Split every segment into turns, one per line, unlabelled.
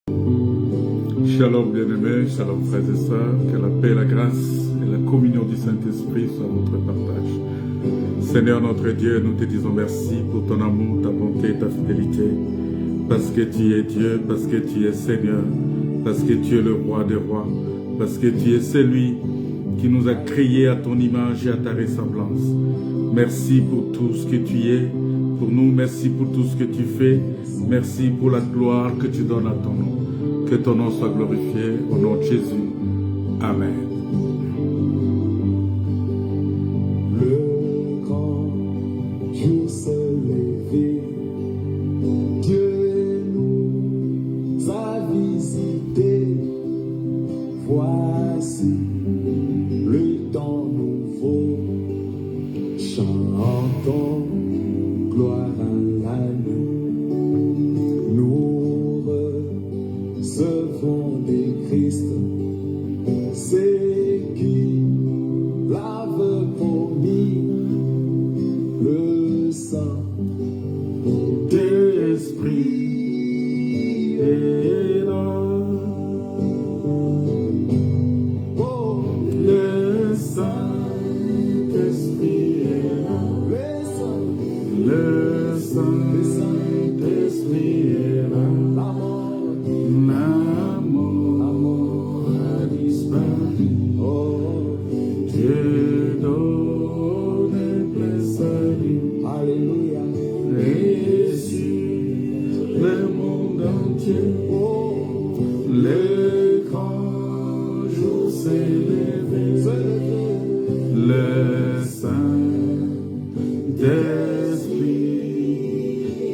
Shalom bien-aimés, shalom frères et sœurs, que la paix, la grâce et la communion du Saint-Esprit soient notre partage. Seigneur notre Dieu, nous te disons merci pour ton amour, ta bonté et ta fidélité, parce que tu es Dieu, parce que tu es Seigneur, parce que tu es le roi des rois, parce que tu es celui qui nous a créés à ton image et à ta ressemblance. Merci pour tout ce que tu es pour nous, merci pour tout ce que tu fais, merci pour la gloire que tu donnes à ton nom. Que ton nom soit glorifié au nom de Jésus. Amen.
Le grand jour s'est levé, Dieu nous a visités. Voici le temps nouveau, chantons gloire à l'agneau. Nous recevons des Christ, c'est qui l'avait promis, le Saint-Esprit est là. Oh, le Saint-Esprit est là. Le Saint-Esprit est là. La mort a disparu. Oh, Dieu donne plein salut. Alléluia. Et sur le monde entier, oh, le grand jour s'est levé. Le Saint-Esprit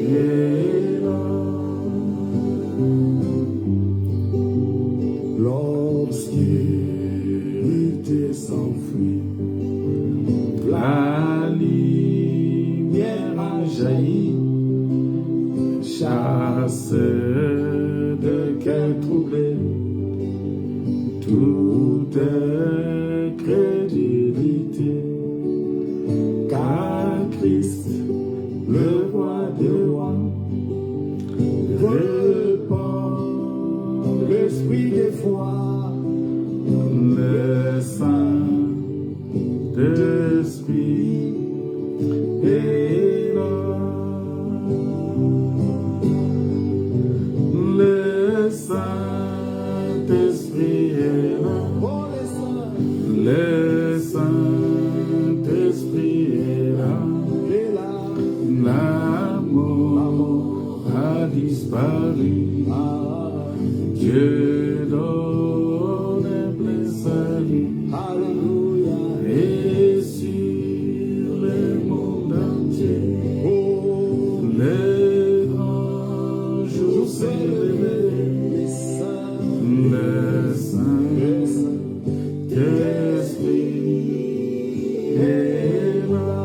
est là. L'obscurité s'enfuit, la lumière a jailli, chasse de cœur troublé, toute crédulité, car Christ, le roi des rois, répand l'esprit des foi, le Saint-Esprit est là. Le Saint-Esprit est là. Le Saint-Esprit est là. La mort a disparu. Dieu donne plein salut. Alléluia. Et sur le monde entier, oh, le grand jour s'est levé. Le Saint-Esprit est là.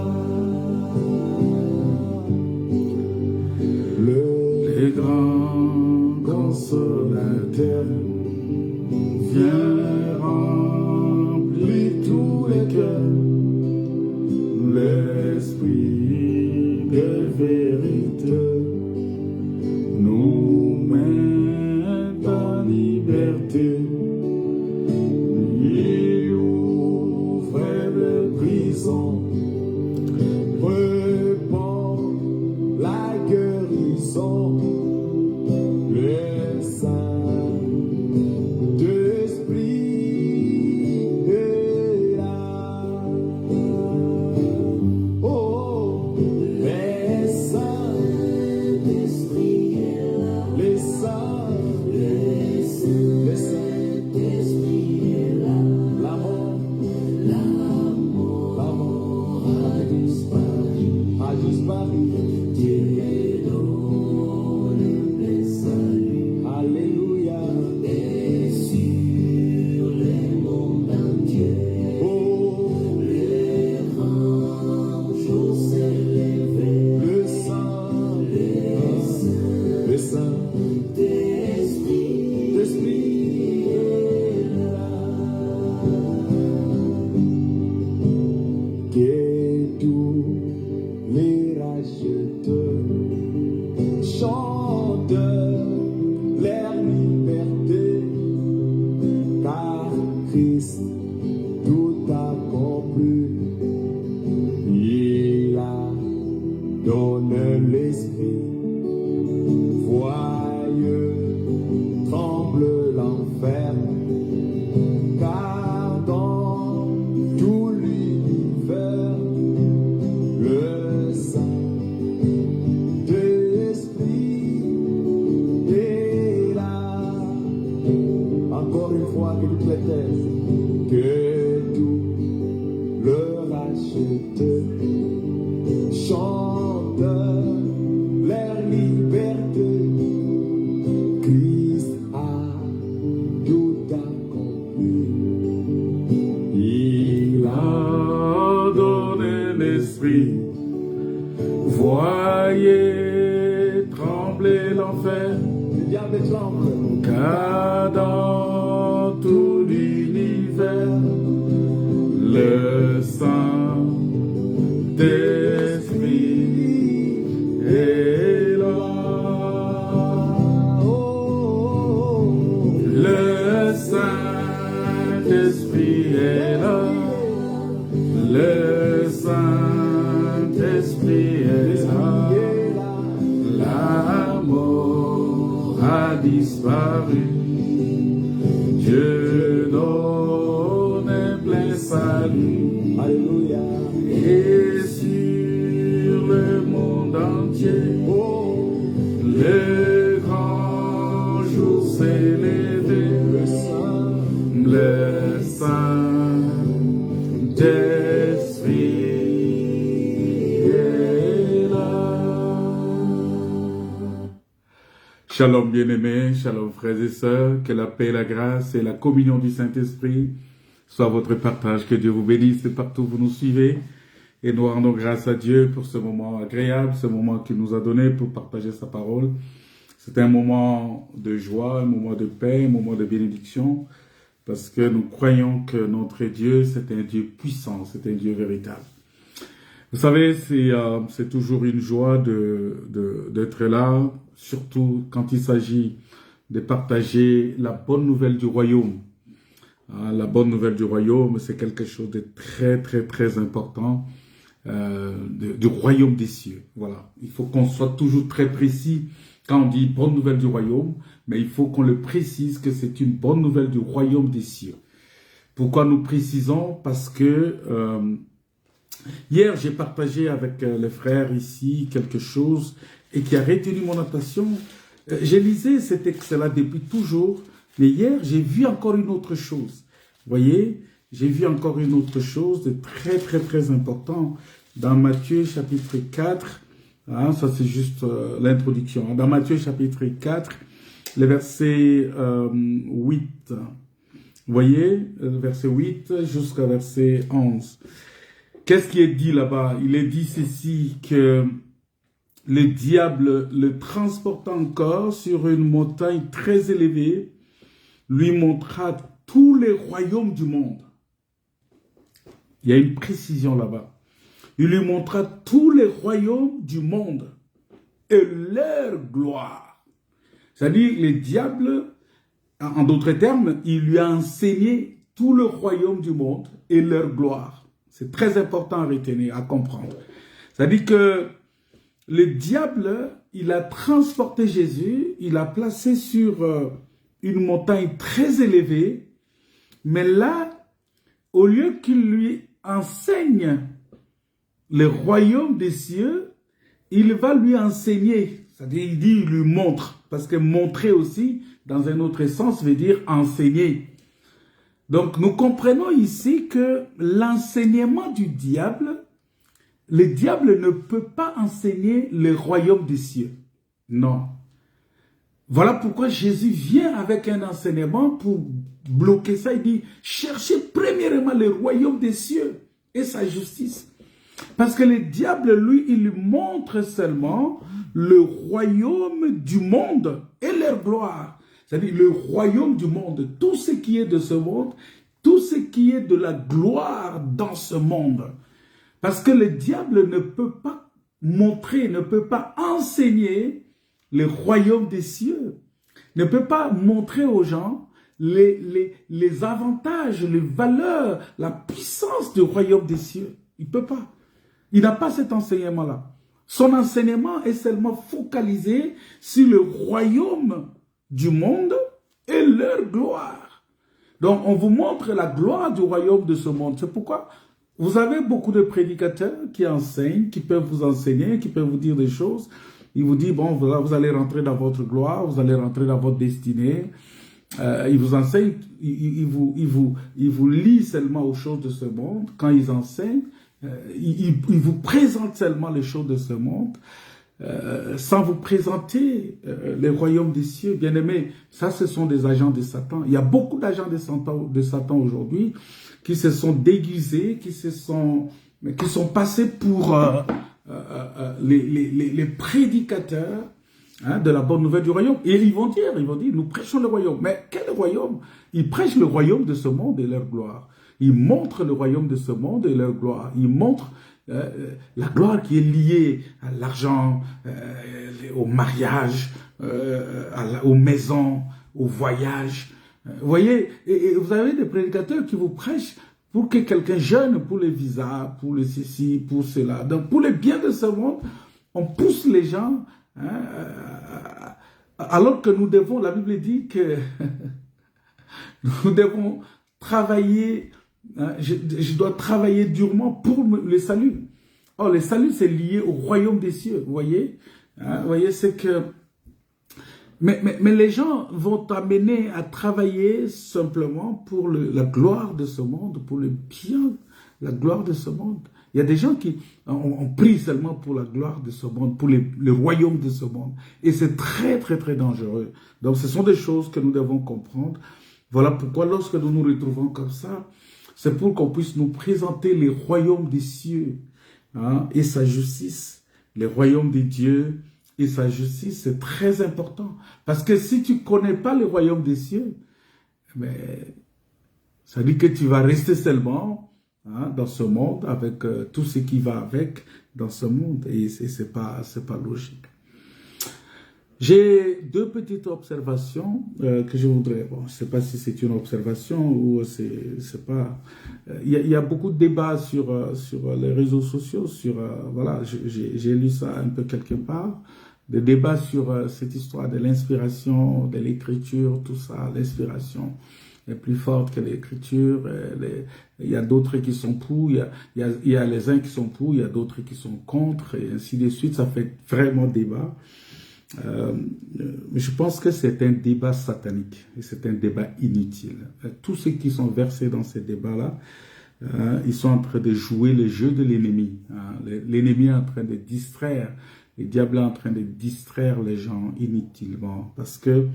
Le grand consolateur viens remplir tous les cœurs, l'esprit de vérité nous met en liberté. Il ouvre les prisons, répand la guérison. Le Saint-Esprit est là. Oh, le Saint-Esprit est là. Le Saint-Esprit est là. Christ tout accompli. Il a donné l'esprit, voyeux, tremble l'enfer, car dans tout l'univers, le Saint-Esprit est là. Encore une fois, que tout l'éternel, que tout le rachète, chante leur liberté. Christ a tout accompli. Il a
donné l'esprit, voyez trembler l'enfer,
le diable tremble,
car dans tout l'univers, le Saint-Esprit est là. Le Saint-Esprit est là. Le Saint-Esprit est là. La mort a disparu. Dieu donne un plein salut.
Alléluia.
Et sur le monde entier, le grand jour s'est levé. Le Saint-Esprit est là. Shalom bien-aimés, shalom frères et sœurs, que la paix, la grâce et la communion du Saint-Esprit soient votre partage. Que Dieu vous bénisse de partout où vous nous suivez. Et nous rendons grâce à Dieu pour ce moment agréable, ce moment qu'il nous a donné pour partager sa parole. C'est un moment de joie, un moment de paix, un moment de bénédiction, parce que nous croyons que notre Dieu, c'est un Dieu puissant, c'est un Dieu véritable. Vous savez, c'est toujours une joie d'être là, surtout quand il s'agit de partager la bonne nouvelle du royaume. La bonne nouvelle du royaume, c'est quelque chose de très, très, très important, du royaume des cieux. Voilà. Il faut qu'on soit toujours très précis quand on dit bonne nouvelle du royaume, mais il faut qu'on le précise que c'est une bonne nouvelle du royaume des cieux. Pourquoi nous précisons? Parce que hier, j'ai partagé avec les frères ici quelque chose et qui a retenu mon attention. J'ai lisé ce texte-là depuis toujours, mais hier, j'ai vu encore une autre chose. Vous voyez, j'ai vu encore une autre chose de très, très, très important dans Matthieu chapitre 4. Ça, c'est juste l'introduction. Dans Matthieu chapitre 4, le verset 8. Vous voyez, verset 8 jusqu'à verset 11. Qu'est-ce qui est dit là-bas? Il est dit ceci, que le diable le transporta encore sur une montagne très élevée, lui montra tous les royaumes du monde. Il y a une précision là-bas. Il lui montra tous les royaumes du monde et leur gloire. C'est-à-dire, le diable, en d'autres termes, il lui a enseigné tout le royaume du monde et leur gloire. C'est très important à retenir, à comprendre. C'est-à-dire que le diable, il a transporté Jésus, il l'a placé sur une montagne très élevée, mais là, au lieu qu'il lui enseigne le royaume des cieux, il va lui enseigner, c'est-à-dire il dit, il lui montre, parce que montrer aussi, dans un autre sens, veut dire enseigner. Donc nous comprenons ici que l'enseignement du diable, le diable ne peut pas enseigner le royaume des cieux. Non. Voilà pourquoi Jésus vient avec un enseignement pour bloquer ça. Il dit, cherchez premièrement le royaume des cieux et sa justice. Parce que le diable, lui, il montre seulement le royaume du monde et leur gloire. C'est-à-dire le royaume du monde, tout ce qui est de ce monde, tout ce qui est de la gloire dans ce monde. Parce que le diable ne peut pas montrer, ne peut pas enseigner le royaume des cieux, ne peut pas montrer aux gens
les avantages, les valeurs, la puissance du royaume des cieux. Il ne peut pas. Il n'a pas cet enseignement-là. Son enseignement est seulement focalisé sur le royaume du monde et leur gloire. Donc, on vous montre la gloire du royaume de ce monde. C'est pourquoi vous avez beaucoup de prédicateurs qui enseignent, qui peuvent vous enseigner, qui peuvent vous dire des choses. Ils vous disent, bon, vous allez rentrer dans votre gloire, vous allez rentrer dans votre destinée. Ils vous enseignent, ils vous lisent seulement aux choses de ce monde. Quand ils enseignent, ils vous présentent seulement les choses de ce monde, sans vous présenter les royaumes des cieux. Bien aimés, ça, ce sont des agents de Satan. Il y a beaucoup d'agents de Satan aujourd'hui qui se sont déguisés, qui sont passés pour les prédicateurs, hein, de la bonne nouvelle du royaume. Et ils vont dire, nous prêchons le royaume. Mais quel royaume? Ils prêchent le royaume de ce monde et leur gloire. Ils montrent le royaume de ce monde et leur gloire. Ils montrent la gloire qui est liée à l'argent, au mariage, aux maisons, au voyage. Vous voyez, et vous avez des prédicateurs qui vous prêchent pour que quelqu'un jeûne pour les visas, pour les ceci, pour cela. Donc, pour les biens de ce monde, on pousse les gens, hein, alors que nous devons, la Bible dit que nous devons travailler, hein, je dois travailler durement pour le salut. Or, le salut, c'est lié au royaume des cieux, vous voyez, hein, vous voyez, c'est que... Mais les gens vont t'amener à travailler simplement pour la gloire de ce monde, pour le bien, la gloire de ce monde. Il y a des gens qui ont pris seulement pour la gloire de ce monde, pour le royaume de ce monde. Et c'est très, très, très dangereux. Donc, ce sont des choses que nous devons comprendre. Voilà pourquoi, lorsque nous nous retrouvons comme ça, c'est pour qu'on puisse nous présenter les royaumes des cieux, hein, et sa justice, les royaumes des dieux, et sa justice, c'est très important. Parce que si tu ne connais pas le royaume des cieux, mais ça dit que tu vas rester seulement, hein, dans ce monde, avec tout ce qui va avec dans ce monde. Et c'est pas logique. J'ai deux petites observations que je voudrais... Bon, je ne sais pas si c'est une observation ou c'est pas... Il y a beaucoup de débats sur les réseaux sociaux, voilà, j'ai lu ça un peu quelque part, des débats sur cette histoire de l'inspiration, de l'écriture, tout ça, l'inspiration est plus forte que l'écriture, il y a d'autres qui sont pour, il y a les uns qui sont pour, il y a d'autres qui sont contre, et ainsi de suite, ça fait vraiment débat. Je pense que c'est un débat satanique et c'est un débat inutile. Tous ceux qui sont versés dans ces débats-là, ils sont en train de jouer le jeu de l'ennemi. L'ennemi est en train de distraire, le diable est en train de distraire les gens inutilement. Parce que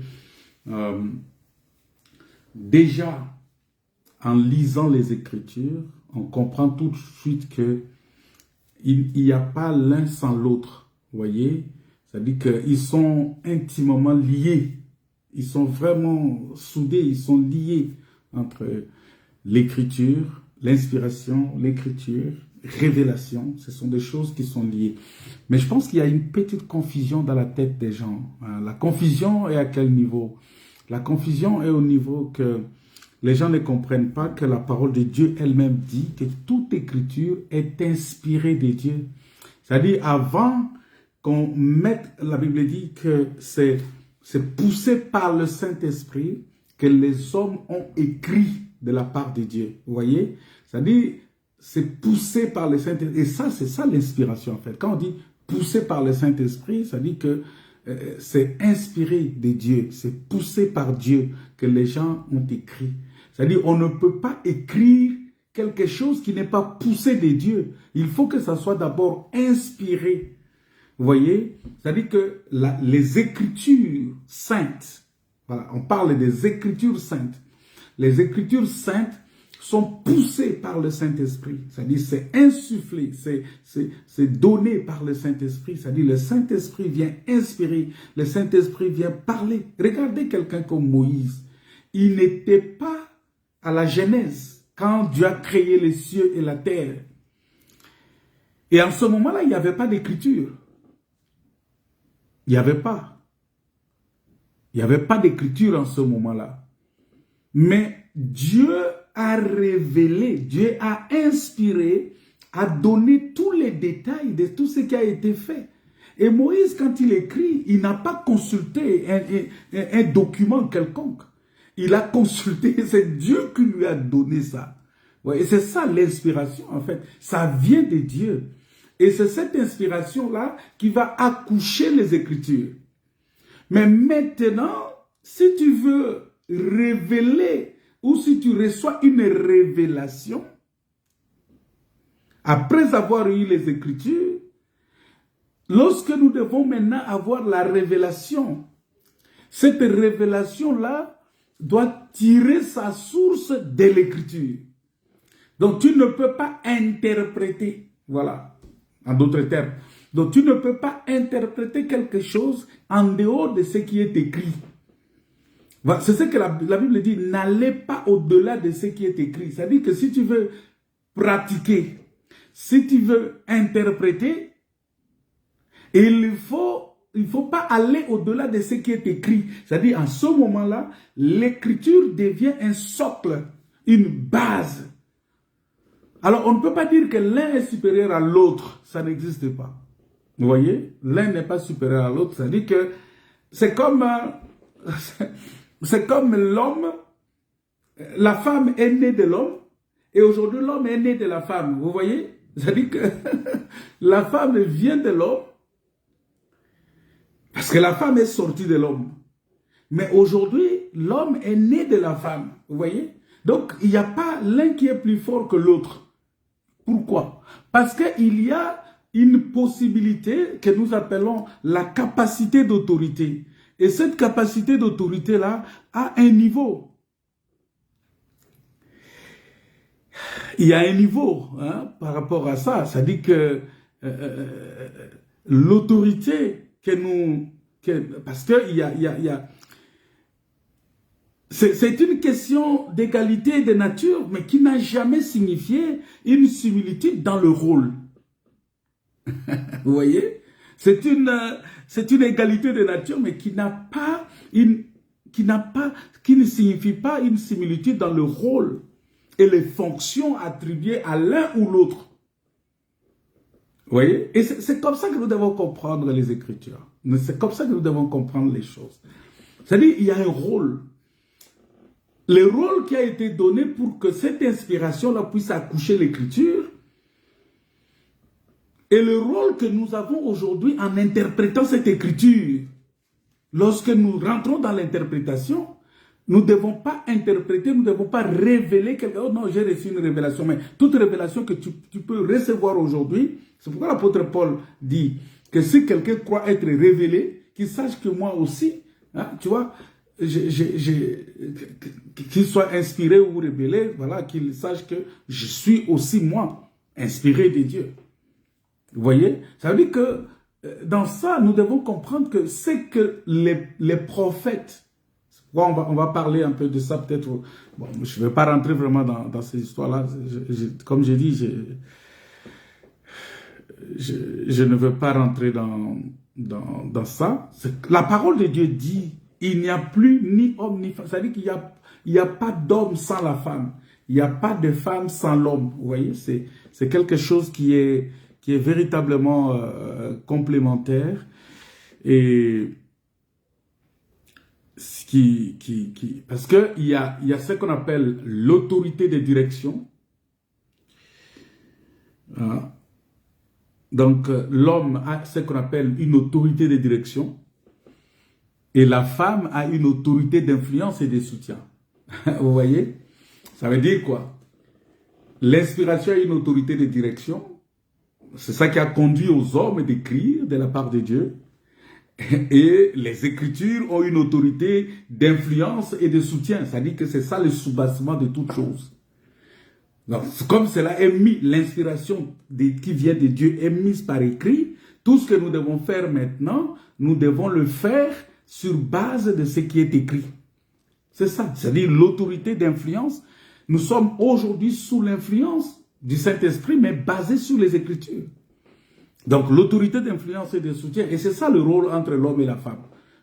déjà, en lisant les Écritures, on comprend tout de suite que il n'y a pas l'un sans l'autre. Vous voyez? C'est-à-dire qu'ils sont intimement liés. Ils sont vraiment soudés, ils sont liés entre l'écriture, l'inspiration, l'écriture, révélation. Ce sont des choses qui sont liées. Mais je pense qu'il y a une petite confusion dans la tête des gens. La confusion est à quel niveau? La confusion est au niveau que les gens ne comprennent pas que la parole de Dieu elle-même dit que toute écriture est inspirée de Dieu. C'est-à-dire avant qu'on mette, la Bible dit que c'est poussé par le Saint-Esprit que les hommes ont écrit de la part de Dieu. Vous voyez? C'est-à-dire, c'est poussé par le Saint-Esprit. Et ça, c'est ça l'inspiration en fait. Quand on dit poussé par le Saint-Esprit, ça dit que c'est inspiré de Dieu, c'est poussé par Dieu que les gens ont écrit. C'est-à-dire, on ne peut pas écrire quelque chose qui n'est pas poussé de Dieu. Il faut que ça soit d'abord inspiré. Vous voyez, c'est-à-dire que les Écritures saintes, voilà, on parle des Écritures saintes. Les Écritures saintes sont poussées par le Saint-Esprit. C'est-à-dire c'est insufflé, c'est donné par le Saint-Esprit. C'est-à-dire le Saint-Esprit vient inspirer, le Saint-Esprit vient parler. Regardez quelqu'un comme Moïse. Il n'était pas à la Genèse quand Dieu a créé les cieux et la terre. Et en ce moment-là, il n'y avait pas d'écriture. Il n'y avait pas. Il n'y avait pas d'écriture en ce moment-là. Mais Dieu a révélé, Dieu a inspiré, a donné tous les détails de tout ce qui a été fait. Et Moïse, quand il écrit, il n'a pas consulté un document quelconque. Il a consulté, c'est Dieu qui lui a donné ça. Ouais, et c'est ça l'inspiration, en fait. Ça vient de Dieu. Et c'est cette inspiration-là qui va accoucher les Écritures. Mais maintenant, si tu veux révéler ou si tu reçois une révélation, après avoir eu les Écritures, lorsque nous devons maintenant avoir la révélation, cette révélation-là doit tirer sa source de l'Écriture. Donc tu ne peux pas interpréter, voilà, en d'autres termes. Donc tu ne peux pas interpréter quelque chose en dehors de ce qui est écrit. C'est ce que la Bible dit, n'allez pas au-delà de ce qui est écrit. C'est-à-dire que si tu veux pratiquer, si tu veux interpréter, il ne faut pas aller au-delà de ce qui est écrit. C'est-à-dire, en ce moment-là, l'écriture devient un socle, une base. Alors, on ne peut pas dire que l'un est supérieur à l'autre. Ça n'existe pas. Vous voyez? L'un n'est pas supérieur à l'autre. C'est-à-dire que c'est comme l'homme, la femme est née de l'homme, et aujourd'hui, l'homme est né de la femme. Vous voyez? C'est-à-dire que la femme vient de l'homme, parce que la femme est sortie de l'homme. Mais aujourd'hui, l'homme est né de la femme. Vous voyez? Donc, il n'y a pas l'un qui est plus fort que l'autre. Pourquoi? Parce qu'il y a une possibilité que nous appelons la capacité d'autorité. Et cette capacité d'autorité-là a un niveau. Il y a un niveau par rapport à ça. Ça dit que l'autorité parce que c'est une question d'égalité de nature, mais qui n'a jamais signifié une similitude dans le rôle. Vous voyez? C'est une égalité de nature, mais qui ne signifie pas une similitude dans le rôle et les fonctions attribuées à l'un ou l'autre. Vous voyez? Et c'est comme ça que nous devons comprendre les Écritures. C'est comme ça que nous devons comprendre les choses. C'est-à-dire, il y a un rôle. Le rôle qui a été donné pour que cette inspiration-là puisse accoucher l'Écriture, et le rôle que nous avons aujourd'hui en interprétant cette Écriture. Lorsque nous rentrons dans l'interprétation, nous ne devons pas interpréter, nous ne devons pas révéler quelque chose. Oh non, j'ai reçu une révélation. Mais toute révélation que tu peux recevoir aujourd'hui, c'est pourquoi l'apôtre Paul dit que si quelqu'un croit être révélé, qu'il sache que moi aussi, tu vois, qu'il soit inspiré ou révélé, voilà, qu'il sache que je suis aussi moi, inspiré de Dieu. Vous voyez? Ça veut dire que dans ça, nous devons comprendre que c'est que les prophètes, on va parler un peu de ça peut-être. Bon, je ne vais pas rentrer vraiment dans ces histoires-là. Comme j'ai dit, je ne veux pas rentrer dans ça. La parole de Dieu dit, il n'y a plus ni homme ni femme. C'est-à-dire qu'il n'y a pas d'homme sans la femme. Il n'y a pas de femme sans l'homme. Vous voyez, c'est quelque chose qui est véritablement complémentaire. Et parce qu'il y a ce qu'on appelle l'autorité de direction. Donc, l'homme a ce qu'on appelle une autorité de direction. Et la femme a une autorité d'influence et de soutien. Vous voyez? Ça veut dire quoi? L'inspiration a une autorité de direction. C'est ça qui a conduit aux hommes d'écrire de la part de Dieu. Et les Écritures ont une autorité d'influence et de soutien. C'est-à-dire que c'est ça le soubassement de toute chose. Donc, comme cela est mis, l'inspiration qui vient de Dieu est mise par écrit, tout ce que nous devons faire maintenant, nous devons le faire sur base de ce qui est écrit. C'est ça, c'est-à-dire l'autorité d'influence. Nous sommes aujourd'hui sous l'influence du Saint-Esprit, mais basée sur les Écritures. Donc l'autorité d'influence et de soutien, et c'est ça le rôle entre l'homme et la femme.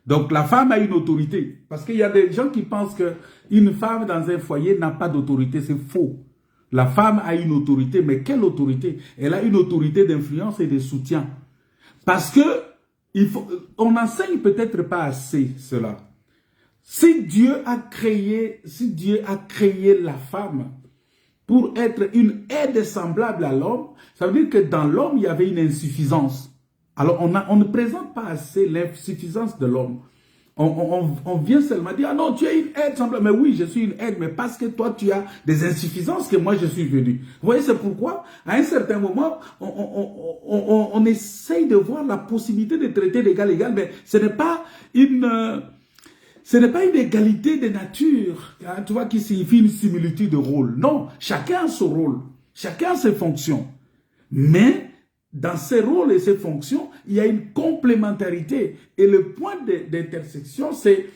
Donc la femme a une autorité. Parce qu'il y a des gens qui pensent qu'une femme dans un foyer n'a pas d'autorité. C'est faux. La femme a une autorité, mais quelle autorité? Elle a une autorité d'influence et de soutien. Parce que on n'enseigne peut-être pas assez cela. Si Dieu a créé la femme pour être une aide semblable à l'homme, ça veut dire que dans l'homme, il y avait une insuffisance. Alors, on ne présente pas assez l'insuffisance de l'homme. On vient seulement dire, ah non, tu es une aide semblable. Mais oui, je suis une aide, mais parce que toi, tu as des insuffisances que moi, je suis venu. Vous voyez, c'est pourquoi, à un certain moment, on essaye de voir la possibilité de traiter d'égal à égal, mais ce n'est pas une égalité de nature, hein, tu vois, qui signifie une similitude de rôle. Non, chacun a son rôle, chacun a ses fonctions. Mais, dans ces rôles et ces fonctions, il y a une complémentarité. Et le point d'intersection, c'est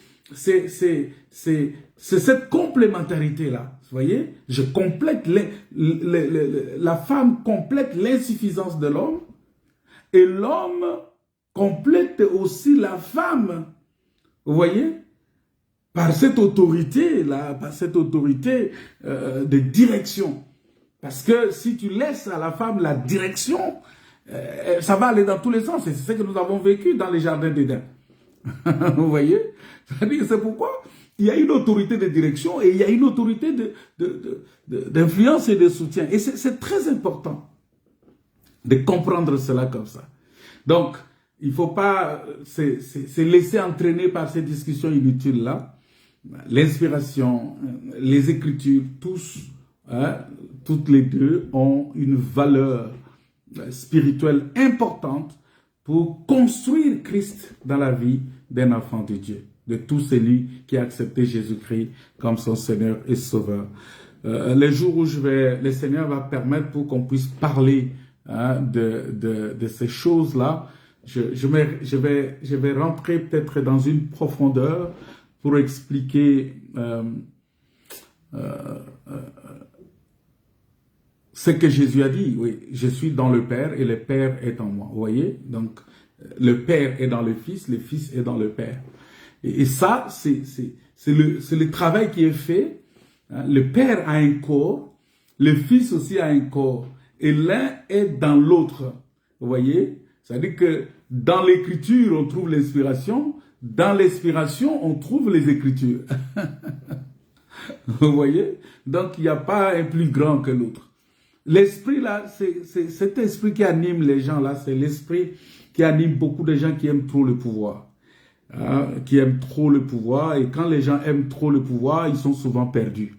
cette complémentarité-là. Vous voyez, je complète la femme complète l'insuffisance de l'homme et l'homme complète aussi la femme. Vous voyez, par cette autorité-là, par cette autorité de direction. Parce que si tu laisses à la femme la direction, ça va aller dans tous les sens. Et c'est ce que nous avons vécu dans les jardins d'Éden. Vous voyez? C'est pourquoi il y a une autorité de direction et il y a une autorité d'influence et de soutien. Et c'est très important de comprendre cela comme ça. Donc, il ne faut pas se laisser entraîner par ces discussions inutiles-là. L'inspiration, les Écritures, toutes les deux ont une valeur spirituelle importante pour construire Christ dans la vie d'un enfant de Dieu, de tout celui qui a accepté Jésus-Christ comme son Seigneur et Sauveur. Les jours où le Seigneur va permettre pour qu'on puisse parler de ces choses-là, je vais rentrer peut-être dans une profondeur pour expliquer ce que Jésus a dit. Oui, je suis dans le Père et le Père est en moi. Vous voyez? Donc, le Père est dans le Fils est dans le Père. Et ça, c'est le travail qui est fait. Le Père a un corps, le Fils aussi a un corps. Et l'un est dans l'autre. Vous voyez? C'est-à-dire que dans l'Écriture, on trouve l'inspiration. Dans l'inspiration, on trouve les Écritures. Vous voyez? Donc, il n'y a pas un plus grand que l'autre. L'esprit là, c'est cet esprit qui anime les gens là, c'est l'esprit qui anime beaucoup de gens qui aiment trop le pouvoir. Qui aiment trop le pouvoir, et quand les gens aiment trop le pouvoir, ils sont souvent perdus.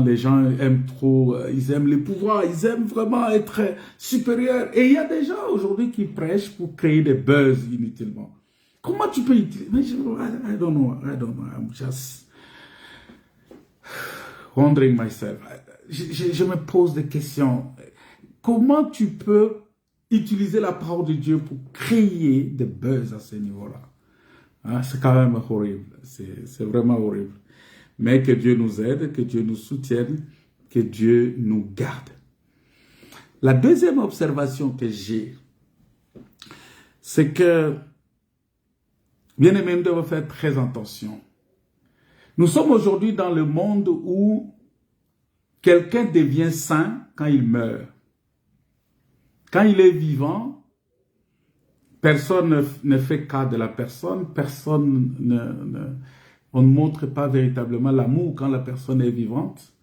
Les gens aiment trop, ils aiment le pouvoir, ils aiment vraiment être supérieurs. Et il y a des gens aujourd'hui qui prêchent pour créer des buzz inutilement. Comment tu peux utiliser? Mais I don't know, I'm just wondering myself. Je me pose des questions. Comment tu peux utiliser la parole de Dieu pour créer des buzz à ce niveau-là? C'est quand même horrible. C'est vraiment horrible. Mais que Dieu nous aide, que Dieu nous soutienne, que Dieu nous garde. La deuxième observation que j'ai, c'est que, bien aimé, nous devons faire très attention. Nous sommes aujourd'hui dans le monde où quelqu'un devient saint quand il meurt. Quand il est vivant, personne ne fait cas de la personne, on ne montre pas véritablement l'amour quand la personne est vivante.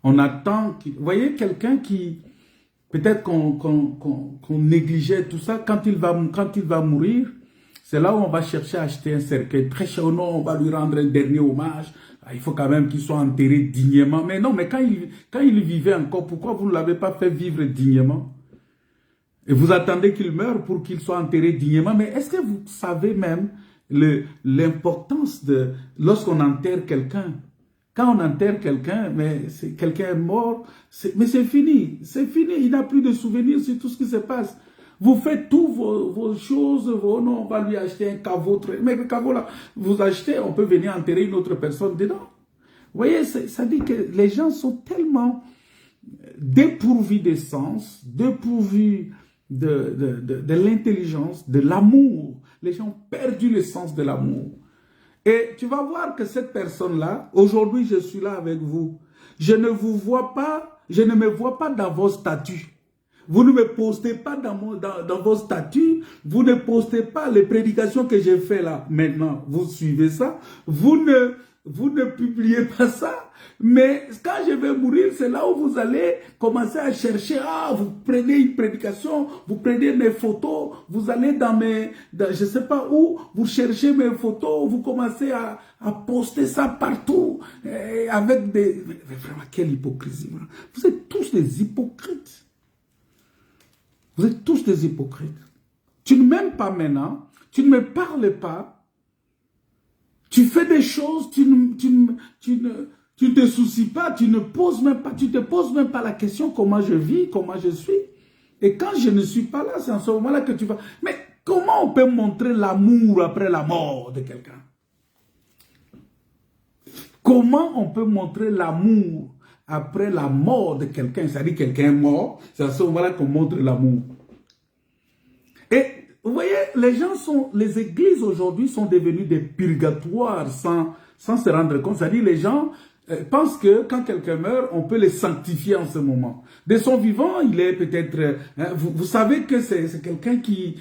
On attend, vous voyez, quelqu'un qui, peut-être qu'on négligeait tout ça, quand il va mourir, c'est là où on va chercher à acheter un cercueil très cher. Non, on va lui rendre un dernier hommage. Il faut quand même qu'il soit enterré dignement. Mais non, mais quand il vivait encore, pourquoi vous ne l'avez pas fait vivre dignement? Et vous attendez qu'il meure pour qu'il soit enterré dignement. Mais est-ce que vous savez même l'importance de lorsqu'on enterre quelqu'un? Quand on enterre quelqu'un, mais quelqu'un est mort, mais c'est fini. C'est fini. Il n'a plus de souvenirs sur tout ce qui se passe. Vous faites tous vos choses, non, on va lui acheter un caveau. Mais le caveau là, vous achetez, on peut venir enterrer une autre personne dedans. Vous voyez, ça dit que les gens sont tellement dépourvus de sens, dépourvus de l'intelligence, de l'amour Les gens ont perdu le sens de l'amour. Et tu vas voir que cette personne-là, aujourd'hui, je suis là avec vous. Je ne vous vois pas, je ne me vois pas dans vos statuts. Vous ne me postez pas dans vos statuts, vous ne postez pas les prédications que j'ai fait là. Maintenant, vous suivez ça. Vous ne publiez pas ça. Mais quand je vais mourir, c'est là où vous allez commencer à chercher. Ah, vous prenez une prédication, vous prenez mes photos, vous allez je ne sais pas où, vous cherchez mes photos, vous commencez à poster ça partout. Avec des... Mais vraiment, quelle hypocrisie. Vous êtes tous des hypocrites. Vous êtes tous des hypocrites. Tu ne m'aimes pas maintenant, tu ne me parles pas, tu fais des choses, tu ne te soucies pas, tu te poses même pas la question comment je vis, comment je suis. Et quand je ne suis pas là, c'est en ce moment-là que tu vas... Mais comment on peut montrer l'amour après la mort de quelqu'un? Comment on peut montrer l'amour après la mort de quelqu'un? C'est-à-dire quelqu'un est mort, c'est à ce moment-là qu'on montre l'amour. Et vous voyez, les églises aujourd'hui sont devenues des purgatoires sans se rendre compte. C'est-à-dire les gens pensent que quand quelqu'un meurt, on peut les sanctifier en ce moment. De son vivant, il est peut-être... vous savez que c'est quelqu'un qui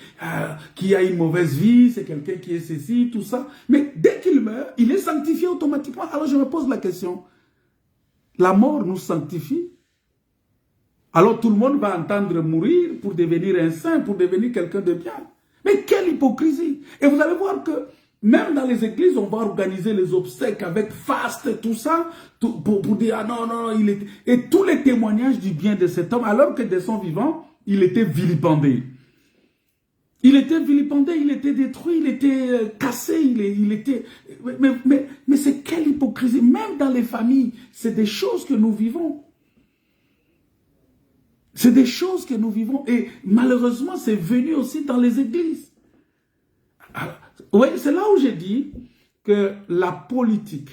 a une mauvaise vie, c'est quelqu'un qui est ceci, tout ça. Mais dès qu'il meurt, il est sanctifié automatiquement. Alors je me pose la question. La mort nous sanctifie? Alors tout le monde va entendre mourir pour devenir un saint, pour devenir quelqu'un de bien. Mais quelle hypocrisie! Et vous allez voir que même dans les églises, on va organiser les obsèques avec faste, tout ça, pour dire, ah non, non, il était... Et tous les témoignages du bien de cet homme, alors que de son vivant, il était vilipendé. Il était vilipendé, il était détruit, il était cassé, il était... Mais c'est quelle hypocrisie! Même dans les familles, c'est des choses que nous vivons. C'est des choses que nous vivons. Et malheureusement, c'est venu aussi dans les églises. Oui, c'est là où j'ai dit que la politique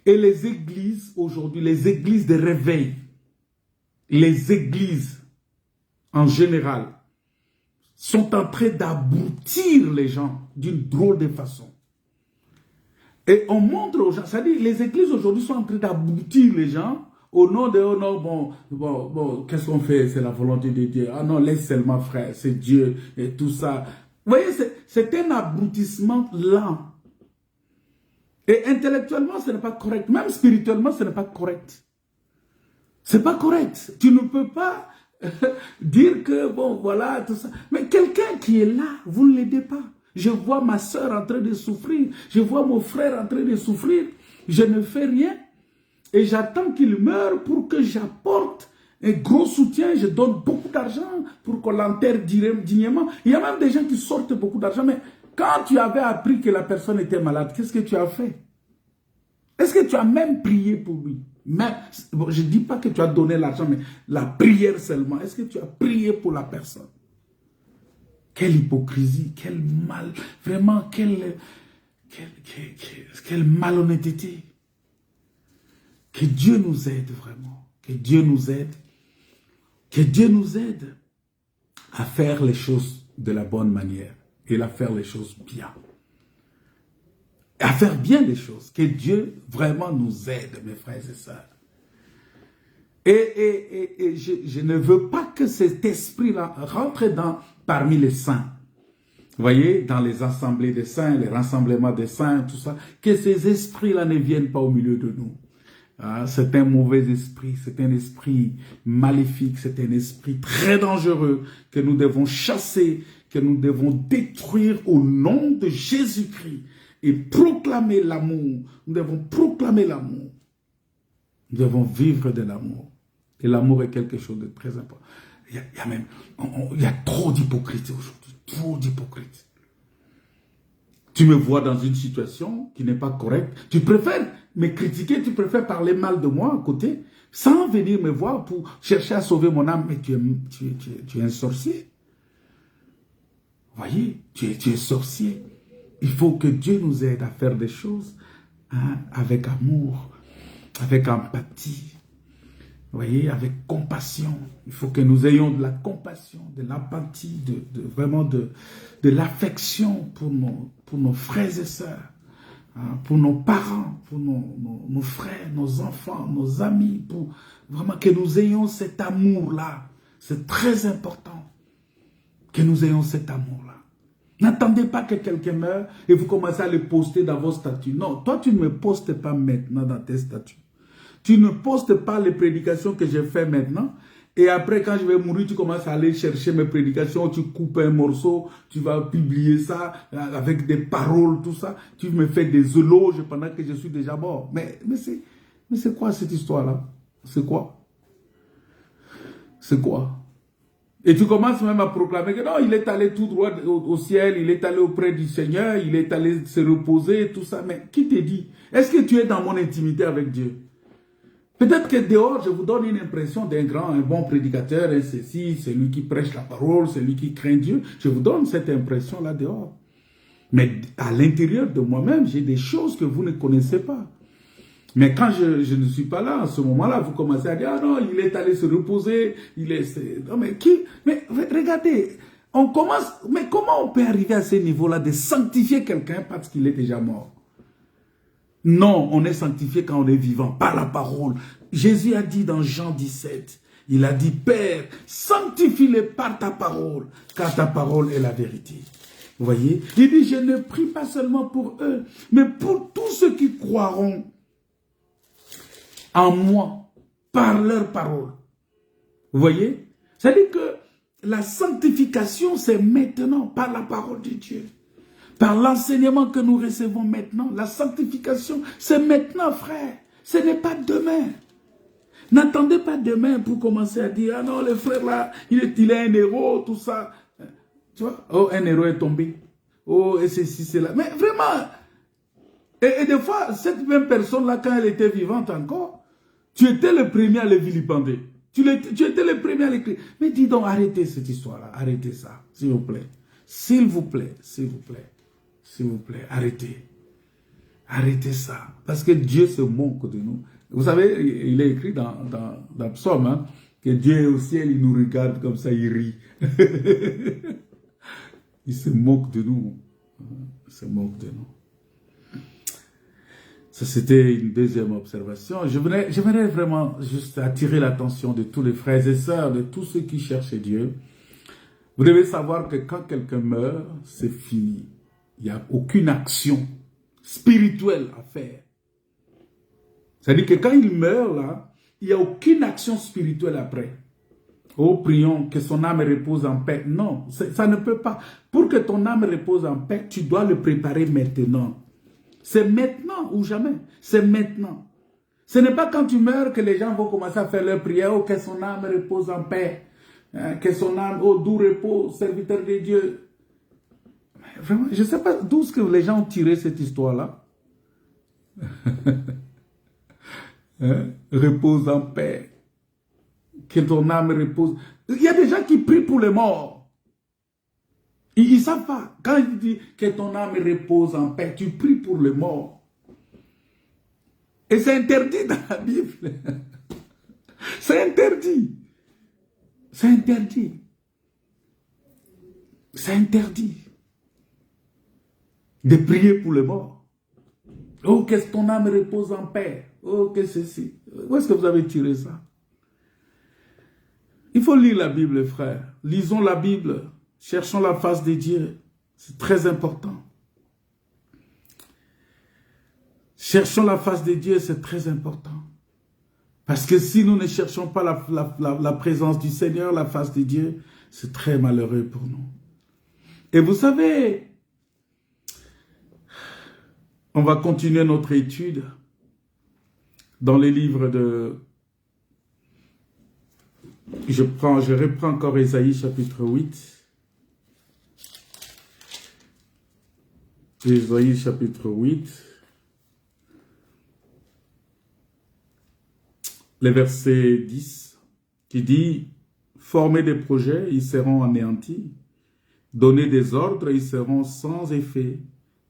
et les églises aujourd'hui, les églises de réveil, les églises en général, sont en train d'abrutir les gens d'une drôle de façon. Et on montre aux gens, c'est-à-dire les églises aujourd'hui sont en train d'abrutir les gens au nom de, oh non, bon, qu'est-ce qu'on fait? C'est la volonté de Dieu. Ah non, laisse seulement frère, c'est Dieu et tout ça. Vous voyez, c'est un abrutissement lent. Et intellectuellement, ce n'est pas correct. Même spirituellement, ce n'est pas correct. C'est pas correct. Tu ne peux pas dire que, bon, voilà, tout ça. Mais quelqu'un qui est là, vous ne l'aidez pas. Je vois ma soeur en train de souffrir. Je vois mon frère en train de souffrir. Je ne fais rien. Et j'attends qu'il meure pour que j'apporte un gros soutien. Je donne beaucoup d'argent pour qu'on l'enterre dignement. Il y a même des gens qui sortent beaucoup d'argent. Mais quand tu avais appris que la personne était malade, qu'est-ce que tu as fait? Est-ce que tu as même prié pour lui? Même, bon, je ne dis pas que tu as donné l'argent, mais la prière seulement. Est-ce que tu as prié pour la personne? Quelle hypocrisie, quel mal, vraiment, quelle malhonnêteté. Que Dieu nous aide vraiment, que Dieu nous aide, que Dieu nous aide à faire les choses de la bonne manière et à faire les choses bien. À faire bien les choses, que Dieu vraiment nous aide, mes frères et sœurs. Et je ne veux pas que cet esprit-là rentre parmi les saints. Vous voyez, dans les assemblées des saints, les rassemblements des saints, tout ça, que ces esprits-là ne viennent pas au milieu de nous. C'est un mauvais esprit, c'est un esprit maléfique, c'est un esprit très dangereux que nous devons chasser, que nous devons détruire au nom de Jésus-Christ et proclamer l'amour. Nous devons proclamer l'amour. Nous devons vivre de l'amour. Et l'amour est quelque chose de très important. Il y a trop d'hypocrisie aujourd'hui, trop d'hypocrisie. Tu me vois dans une situation qui n'est pas correcte. Tu préfères me critiquer, tu préfères parler mal de moi à côté, sans venir me voir pour chercher à sauver mon âme. Mais tu es un sorcier. Vous voyez, tu es sorcier. Il faut que Dieu nous aide à faire des choses avec amour, avec empathie. Vous voyez, avec compassion. Il faut que nous ayons de la compassion, de l'empathie, vraiment de l'affection pour nos frères et sœurs, hein, pour nos parents, pour nos frères, nos enfants, nos amis, pour vraiment que nous ayons cet amour-là. C'est très important que nous ayons cet amour-là. N'attendez pas que quelqu'un meure et vous commencez à le poster dans vos statuts. Non, toi tu ne me postes pas maintenant dans tes statuts. Tu ne postes pas les prédications que j'ai fait maintenant. Et après, quand je vais mourir, tu commences à aller chercher mes prédications. Tu coupes un morceau. Tu vas publier ça avec des paroles, tout ça. Tu me fais des éloges pendant que je suis déjà mort. Mais c'est quoi cette histoire-là? C'est quoi? C'est quoi? Et tu commences même à proclamer que non, il est allé tout droit au ciel. Il est allé auprès du Seigneur. Il est allé se reposer, tout ça. Mais qui te dit? Est-ce que tu es dans mon intimité avec Dieu? Peut-être que dehors, je vous donne une impression d'un un bon prédicateur, et ceci, c'est lui qui prêche la parole, c'est lui qui craint Dieu. Je vous donne cette impression-là dehors. Mais à l'intérieur de moi-même, j'ai des choses que vous ne connaissez pas. Mais quand je ne suis pas là, à ce moment-là, vous commencez à dire, ah non, il est allé se reposer, non, mais regardez, on commence, mais comment on peut arriver à ce niveau-là de sanctifier quelqu'un parce qu'il est déjà mort? Non, on est sanctifié quand on est vivant, par la parole. Jésus a dit dans Jean 17, il a dit, Père, sanctifie-les par ta parole, car ta parole est la vérité. Vous voyez? Il dit, je ne prie pas seulement pour eux, mais pour tous ceux qui croiront en moi, par leur parole. Vous voyez? C'est-à-dire que la sanctification, c'est maintenant, par la parole de Dieu. Par l'enseignement que nous recevons maintenant, la sanctification, c'est maintenant, frère. Ce n'est pas demain. N'attendez pas demain pour commencer à dire, ah non, le frère là, il est un héros, tout ça. Tu vois, oh, un héros est tombé. Oh, et ceci, c'est là. Mais vraiment, et des fois, cette même personne-là, quand elle était vivante encore, tu étais le premier à le vilipender. Tu étais le premier à l'écrire. Mais dis donc, arrêtez cette histoire-là, arrêtez ça, s'il vous plaît. S'il vous plaît, s'il vous plaît. S'il vous plaît, arrêtez. Arrêtez ça. Parce que Dieu se moque de nous. Vous savez, il est écrit dans Psaume, hein, que Dieu est au ciel, il nous regarde comme ça, il rit. Il se moque de nous. Il se moque de nous. Ça, c'était une deuxième observation. J'aimerais vraiment juste attirer l'attention de tous les frères et sœurs, de tous ceux qui cherchent Dieu. Vous devez savoir que quand quelqu'un meurt, c'est fini. Il n'y a aucune action spirituelle à faire. C'est-à-dire que quand il meurt, là, il n'y a aucune action spirituelle après. Oh, prions que son âme repose en paix. Non, ça ne peut pas. Pour que ton âme repose en paix, tu dois le préparer maintenant. C'est maintenant ou jamais. C'est maintenant. Ce n'est pas quand tu meurs que les gens vont commencer à faire leur prière. Oh, que son âme repose en paix. Que son âme, oh, doux repos, serviteur de Dieu. Vraiment, je ne sais pas d'où que les gens ont tiré cette histoire-là. Hein? Repose en paix. Que ton âme repose. Il y a des gens qui prient pour les morts. Ils ne savent pas. Quand il dit que ton âme repose en paix, tu pries pour les morts. Et c'est interdit dans la Bible. C'est interdit. C'est interdit. C'est interdit de prier pour les morts. Oh, que ton âme repose en paix. Oh, que ceci. Où est-ce que vous avez tiré ça? Il faut lire la Bible, frère. Lisons la Bible. Cherchons la face de Dieu. C'est très important. Cherchons la face de Dieu, c'est très important. Parce que si nous ne cherchons pas la présence du Seigneur, la face de Dieu, c'est très malheureux pour nous. Et vous savez, on va continuer notre étude dans les livres de... Je reprends encore Ésaïe chapitre 8. Ésaïe chapitre 8. Le verset 10 qui dit « Former des projets, ils seront anéantis. Donner des ordres, ils seront sans effet,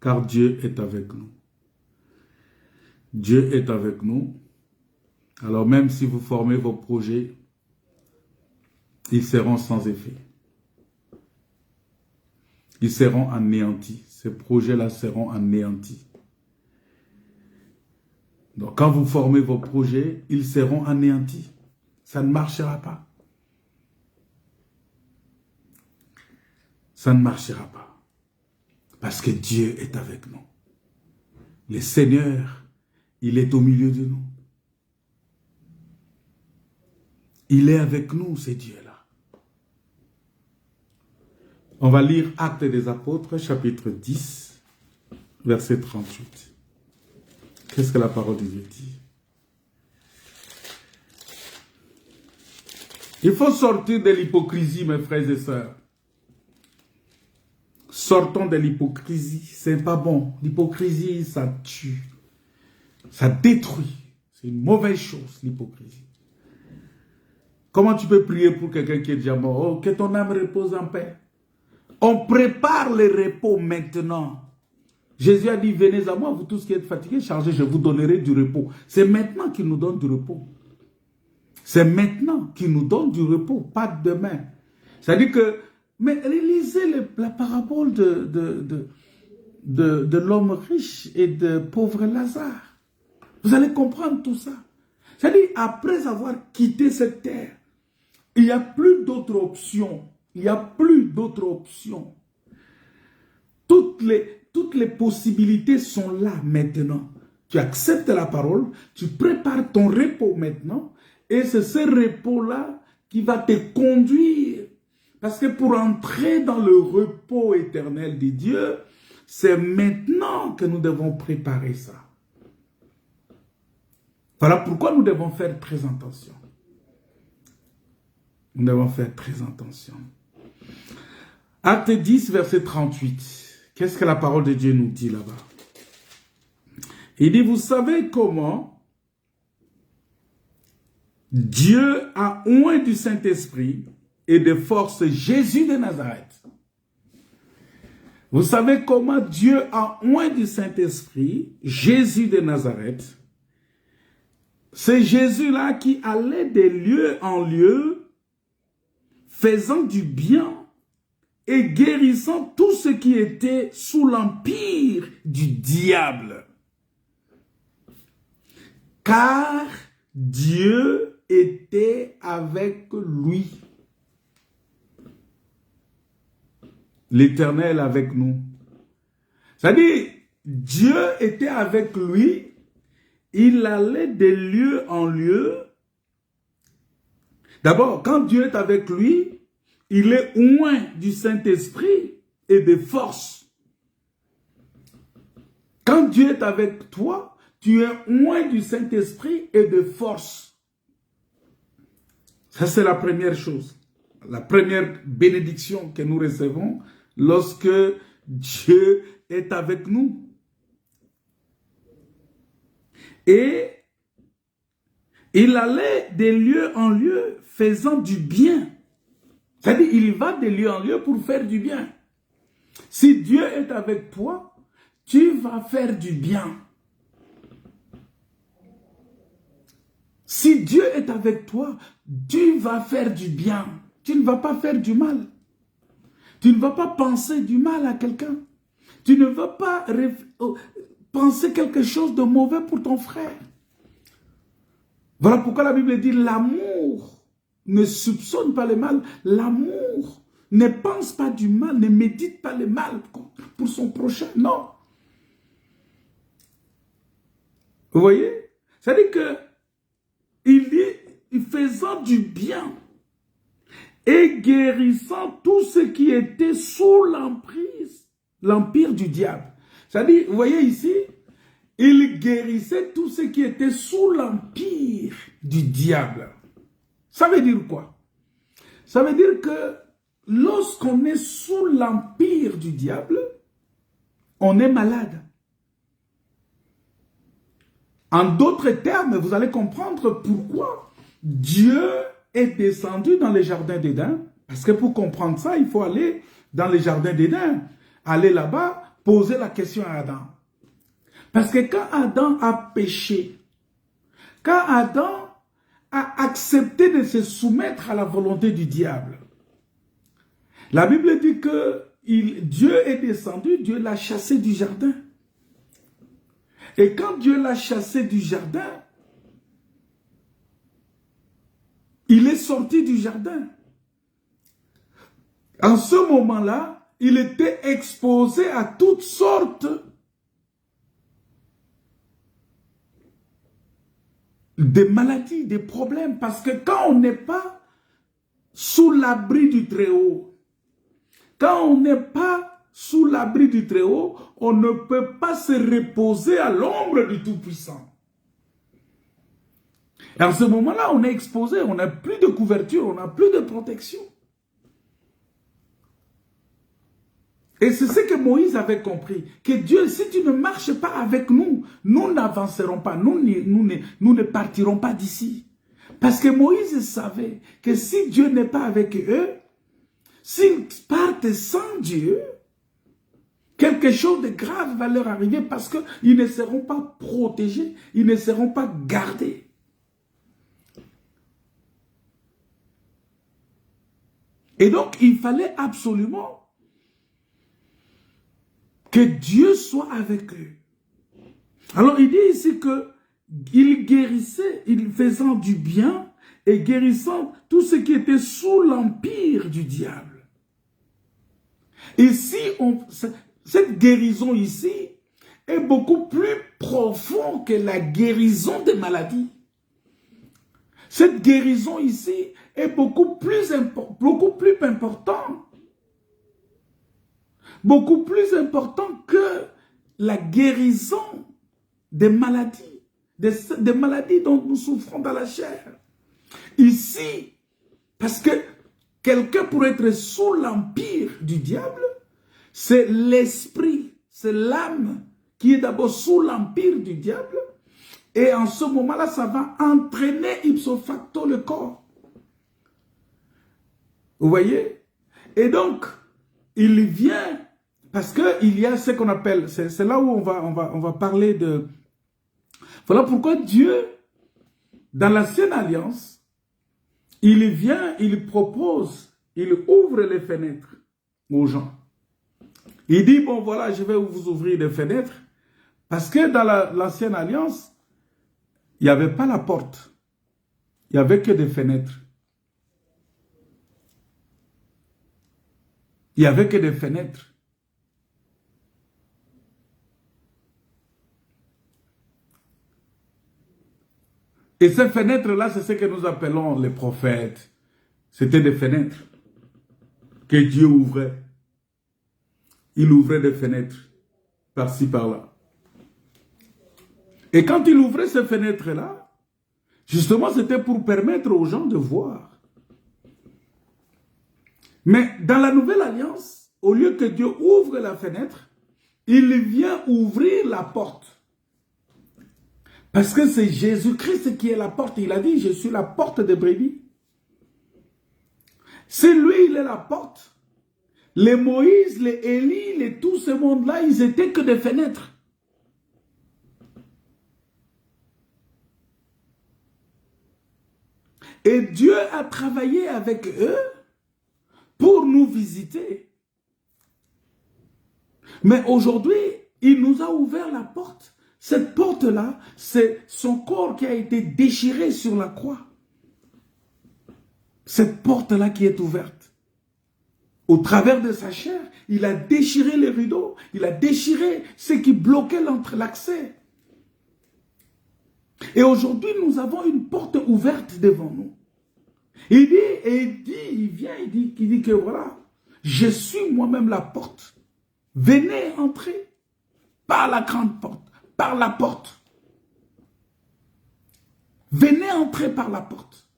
car Dieu est avec nous. » Dieu est avec nous. Alors même si vous formez vos projets, ils seront sans effet. Ils seront anéantis. Ces projets-là seront anéantis. Donc quand vous formez vos projets, ils seront anéantis. Ça ne marchera pas. Ça ne marchera pas. Parce que Dieu est avec nous. Le Seigneur, il est au milieu de nous. Il est avec nous, ce Dieu-là. On va lire Actes des Apôtres, chapitre 10, verset 38. Qu'est-ce que la parole de Dieu dit? Il faut sortir de l'hypocrisie, mes frères et sœurs. Sortons de l'hypocrisie. C'est pas bon. L'hypocrisie, ça tue. Ça détruit. C'est une mauvaise chose, l'hypocrisie. Comment tu peux prier pour quelqu'un qui est déjà mort? Oh, que ton âme repose en paix. On prépare le repos maintenant. Jésus a dit, venez à moi, vous tous qui êtes fatigués, chargés, je vous donnerai du repos. C'est maintenant qu'il nous donne du repos. C'est maintenant qu'il nous donne du repos, pas demain. C'est-à-dire que, mais lisez la parabole de l'homme riche et de pauvre Lazare. Vous allez comprendre tout ça. C'est-à-dire, après avoir quitté cette terre, il n'y a plus d'autres options. Il n'y a plus d'autres options. Toutes les possibilités sont là maintenant. Tu acceptes la parole, tu prépares ton repos maintenant, et c'est ce repos-là qui va te conduire. Parce que pour entrer dans le repos éternel de Dieu, c'est maintenant que nous devons préparer ça. Voilà pourquoi nous devons faire très attention. Nous devons faire très attention. Acte 10, verset 38. Qu'est-ce que la parole de Dieu nous dit là-bas? Il dit, vous savez comment Dieu a oint du Saint-Esprit et de force Jésus de Nazareth. Vous savez comment Dieu a oint du Saint-Esprit Jésus de Nazareth. C'est Jésus-là qui allait de lieu en lieu, faisant du bien et guérissant tout ce qui était sous l'empire du diable. Car Dieu était avec lui. L'Éternel avec nous. C'est-à-dire, Dieu était avec lui. Il allait de lieu en lieu. D'abord, quand Dieu est avec lui, il est oint du Saint-Esprit et de force. Quand Dieu est avec toi, tu es oint du Saint-Esprit et de force. Ça, c'est la première chose. La première bénédiction que nous recevons lorsque Dieu est avec nous. Et il allait de lieu en lieu faisant du bien. C'est-à-dire, il va de lieu en lieu pour faire du bien. Si Dieu est avec toi, tu vas faire du bien. Si Dieu est avec toi, tu vas faire du bien. Tu ne vas pas faire du mal. Tu ne vas pas penser du mal à quelqu'un. Tu ne vas pas penser quelque chose de mauvais pour ton frère. Voilà pourquoi la Bible dit l'amour ne soupçonne pas le mal. L'amour ne pense pas du mal, ne médite pas le mal pour son prochain. Non. Vous voyez? C'est-à-dire que il dit, faisant du bien et guérissant tout ce qui était sous l'empire du diable. C'est-à-dire, vous voyez ici, il guérissait tout ce qui était sous l'empire du diable. Ça veut dire quoi? Ça veut dire que lorsqu'on est sous l'empire du diable, on est malade. En d'autres termes, vous allez comprendre pourquoi Dieu est descendu dans les jardins d'Éden. Parce que pour comprendre ça, il faut aller dans les jardins d'Éden. Aller là-bas, poser la question à Adam. Parce que quand Adam a péché, quand Adam a accepté de se soumettre à la volonté du diable. La Bible dit que Dieu est descendu, Dieu l'a chassé du jardin. Et quand Dieu l'a chassé du jardin, il est sorti du jardin. En ce moment-là, il était exposé à toutes sortes de maladies, de problèmes. Parce que quand on n'est pas sous l'abri du Très-Haut, quand on n'est pas sous l'abri du Très-Haut, on ne peut pas se reposer à l'ombre du Tout-Puissant. Et en ce moment-là, on est exposé, on n'a plus de couverture, on n'a plus de protection. Et c'est ce que Moïse avait compris, que Dieu, si tu ne marches pas avec nous, nous n'avancerons pas, nous ne partirons pas d'ici. Parce que Moïse savait que si Dieu n'est pas avec eux, s'ils partent sans Dieu, quelque chose de grave va leur arriver parce qu'ils ne seront pas protégés, ils ne seront pas gardés. Et donc, il fallait absolument que Dieu soit avec eux. Alors, il dit ici qu'il guérissait, il faisant du bien et guérissant tout ce qui était sous l'empire du diable. Ici, cette guérison ici est beaucoup plus profonde que la guérison des maladies. Cette guérison ici est beaucoup plus important, beaucoup plus important que la guérison des maladies, des maladies dont nous souffrons dans la chair. Ici, parce que quelqu'un pour être sous l'empire du diable, c'est l'esprit, c'est l'âme qui est d'abord sous l'empire du diable, et en ce moment-là, ça va entraîner ipso facto le corps. Vous voyez? Et donc, il vient, parce qu'il y a ce qu'on appelle, c'est là où on va parler de... Voilà pourquoi Dieu, dans l'Ancienne Alliance, il vient, il propose, il ouvre les fenêtres aux gens. Il dit, bon voilà, je vais vous ouvrir des fenêtres, parce que dans l'Ancienne Alliance, il n'y avait pas la porte, il n'y avait que des fenêtres. Il n'y avait que des fenêtres. Et ces fenêtres-là, c'est ce que nous appelons les prophètes. C'était des fenêtres que Dieu ouvrait. Il ouvrait des fenêtres par-ci, par-là. Et quand il ouvrait ces fenêtres-là, justement, c'était pour permettre aux gens de voir. Mais dans la Nouvelle Alliance, au lieu que Dieu ouvre la fenêtre, il vient ouvrir la porte. Parce que c'est Jésus-Christ qui est la porte. Il a dit, je suis la porte des brebis. C'est lui, il est la porte. Les Moïse, les Élie, tout ce monde-là, ils étaient que des fenêtres. Et Dieu a travaillé avec eux pour nous visiter. Mais aujourd'hui, il nous a ouvert la porte. Cette porte-là, c'est son corps qui a été déchiré sur la croix. Cette porte-là qui est ouverte. Au travers de sa chair, il a déchiré les rideaux. Il a déchiré ce qui bloquait l'accès. Et aujourd'hui, nous avons une porte ouverte devant nous. Il dit que voilà, je suis moi-même la porte. Venez entrer par la grande porte, par la porte. Venez entrer par la porte.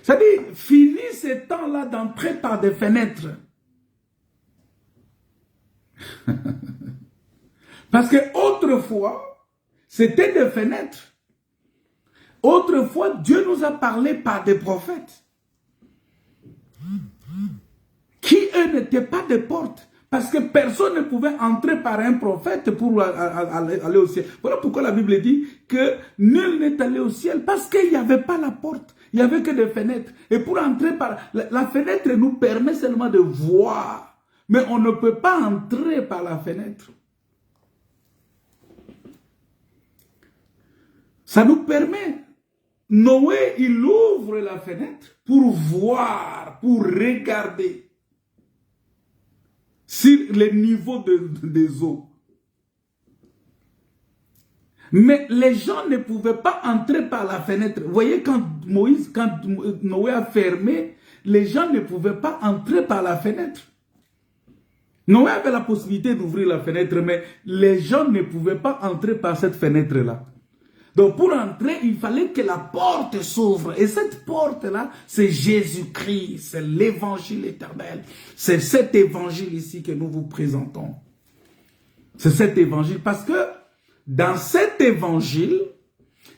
C'est-à-dire, fini ce temps-là d'entrer par des fenêtres. Parce que autrefois, c'était des fenêtres. Autrefois, Dieu nous a parlé par des prophètes. Qui, eux, n'étaient pas des portes. Parce que personne ne pouvait entrer par un prophète pour aller au ciel. Voilà pourquoi la Bible dit que nul n'est allé au ciel, parce qu'il n'y avait pas la porte. Il n'y avait que des fenêtres. Et pour entrer par... La fenêtre nous permet seulement de voir. Mais on ne peut pas entrer par la fenêtre. Ça nous permet. Noé, il ouvre la fenêtre pour voir, pour regarder sur le niveau des eaux. Mais les gens ne pouvaient pas entrer par la fenêtre. Vous voyez, quand Noé a fermé, les gens ne pouvaient pas entrer par la fenêtre. Noé avait la possibilité d'ouvrir la fenêtre, mais les gens ne pouvaient pas entrer par cette fenêtre-là. Donc pour entrer, il fallait que la porte s'ouvre. Et cette porte-là, c'est Jésus-Christ, c'est l'évangile éternel. C'est cet évangile ici que nous vous présentons. C'est cet évangile parce que dans cet évangile,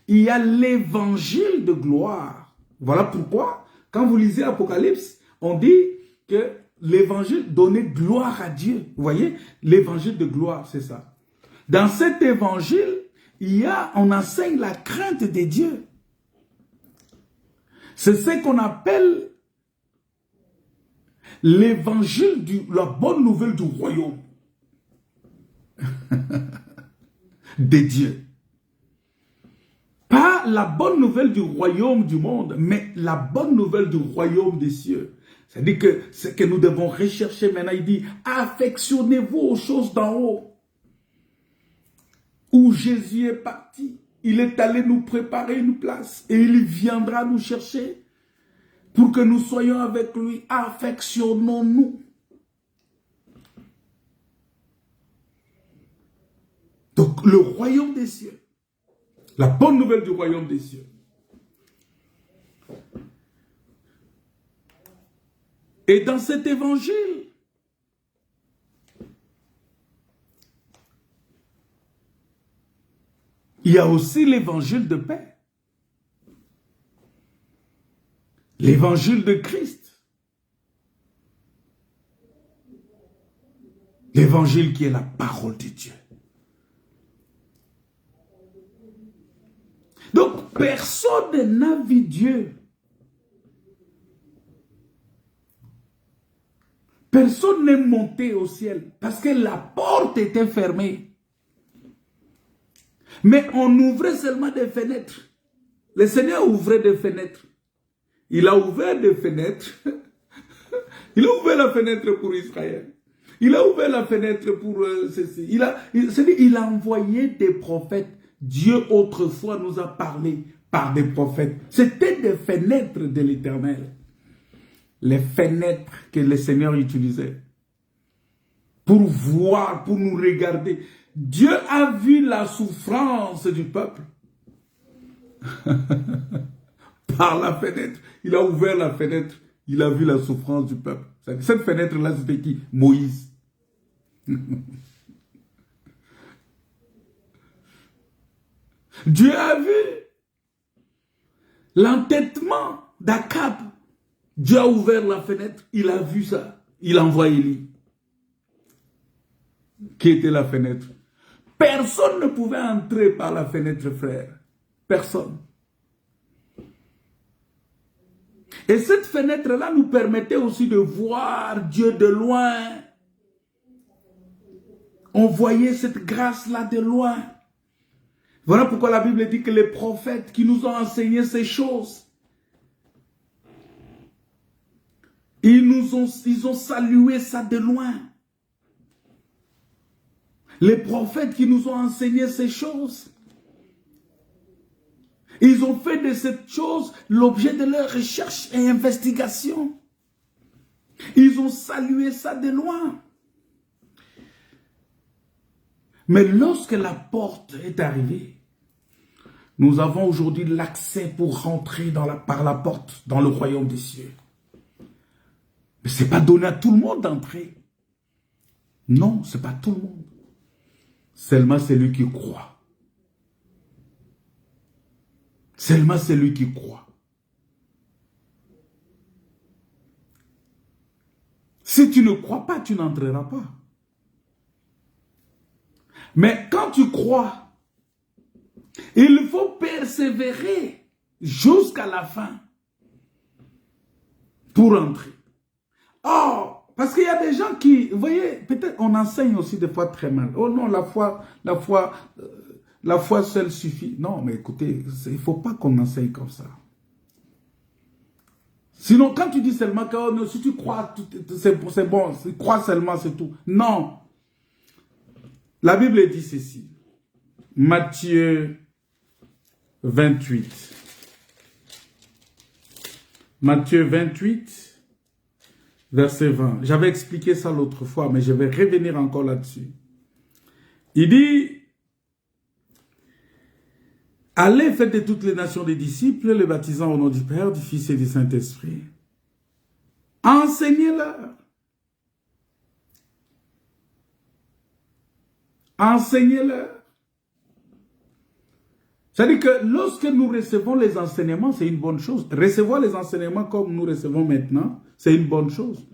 il y a l'évangile de gloire. Voilà pourquoi, quand vous lisez Apocalypse, on dit que l'évangile donnait gloire à Dieu. Vous voyez, l'évangile de gloire, c'est ça. Dans cet évangile, on enseigne la crainte de Dieu. C'est ce qu'on appelle l'évangile, la bonne nouvelle du royaume de Dieu. Pas la bonne nouvelle du royaume du monde, mais la bonne nouvelle du royaume des cieux. C'est-à-dire que ce que nous devons rechercher maintenant, il dit, affectionnez-vous aux choses d'en haut. Où Jésus est parti, il est allé nous préparer une place et il viendra nous chercher pour que nous soyons avec lui. Affectionnons-nous. Donc le royaume des cieux, la bonne nouvelle du royaume des cieux. Et dans cet évangile, il y a aussi l'évangile de paix. L'évangile de Christ. L'évangile qui est la parole de Dieu. Donc, personne n'a vu Dieu. Personne n'est monté au ciel parce que la porte était fermée. Mais on ouvrait seulement des fenêtres. Le Seigneur ouvrait des fenêtres. Il a ouvert des fenêtres. Il a ouvert la fenêtre pour Israël. Il a ouvert la fenêtre pour ceci. Il a envoyé des prophètes. Dieu autrefois nous a parlé par des prophètes. C'était des fenêtres de l'Éternel. Les fenêtres que le Seigneur utilisait pour voir, pour nous regarder. Dieu a vu la souffrance du peuple. Par la fenêtre. Il a ouvert la fenêtre. Il a vu la souffrance du peuple. Cette fenêtre-là, c'était qui? Moïse. Dieu a vu l'entêtement d'Akab. Dieu a ouvert la fenêtre. Il a vu ça. Il envoie Élie. Qui était la fenêtre? Personne ne pouvait entrer par la fenêtre, frère. Personne. Et cette fenêtre-là nous permettait aussi de voir Dieu de loin. On voyait cette grâce-là de loin. Voilà pourquoi la Bible dit que les prophètes qui nous ont enseigné ces choses, ils ont salué ça de loin. Les prophètes qui nous ont enseigné ces choses, ils ont fait de cette chose l'objet de leur recherche et investigation. Ils ont salué ça de loin. Mais lorsque la porte est arrivée, nous avons aujourd'hui l'accès pour rentrer par la porte dans le royaume des cieux. Mais ce n'est pas donné à tout le monde d'entrer. Non, ce n'est pas tout le monde. Seulement celui qui croit. Seulement celui qui croit. Si tu ne crois pas, tu n'entreras pas. Mais quand tu crois, il faut persévérer jusqu'à la fin pour entrer. Oh, parce qu'il y a des gens qui, vous voyez, peut-être on enseigne aussi des fois très mal. Oh non, la foi seule suffit. Non, mais écoutez, il ne faut pas qu'on enseigne comme ça. Sinon, quand tu dis seulement que oh, non, si tu crois, c'est bon, crois seulement, c'est tout. Non. La Bible dit ceci. Matthieu 28. Matthieu 28, verset 20. J'avais expliqué ça l'autre fois, mais je vais revenir encore là-dessus. Il dit, allez, faites de toutes les nations des disciples, les baptisant au nom du Père, du Fils et du Saint-Esprit. Enseignez-leur. Enseignez-leur. C'est-à-dire que lorsque nous recevons les enseignements, c'est une bonne chose. Recevoir les enseignements comme nous recevons maintenant, c'est une bonne chose.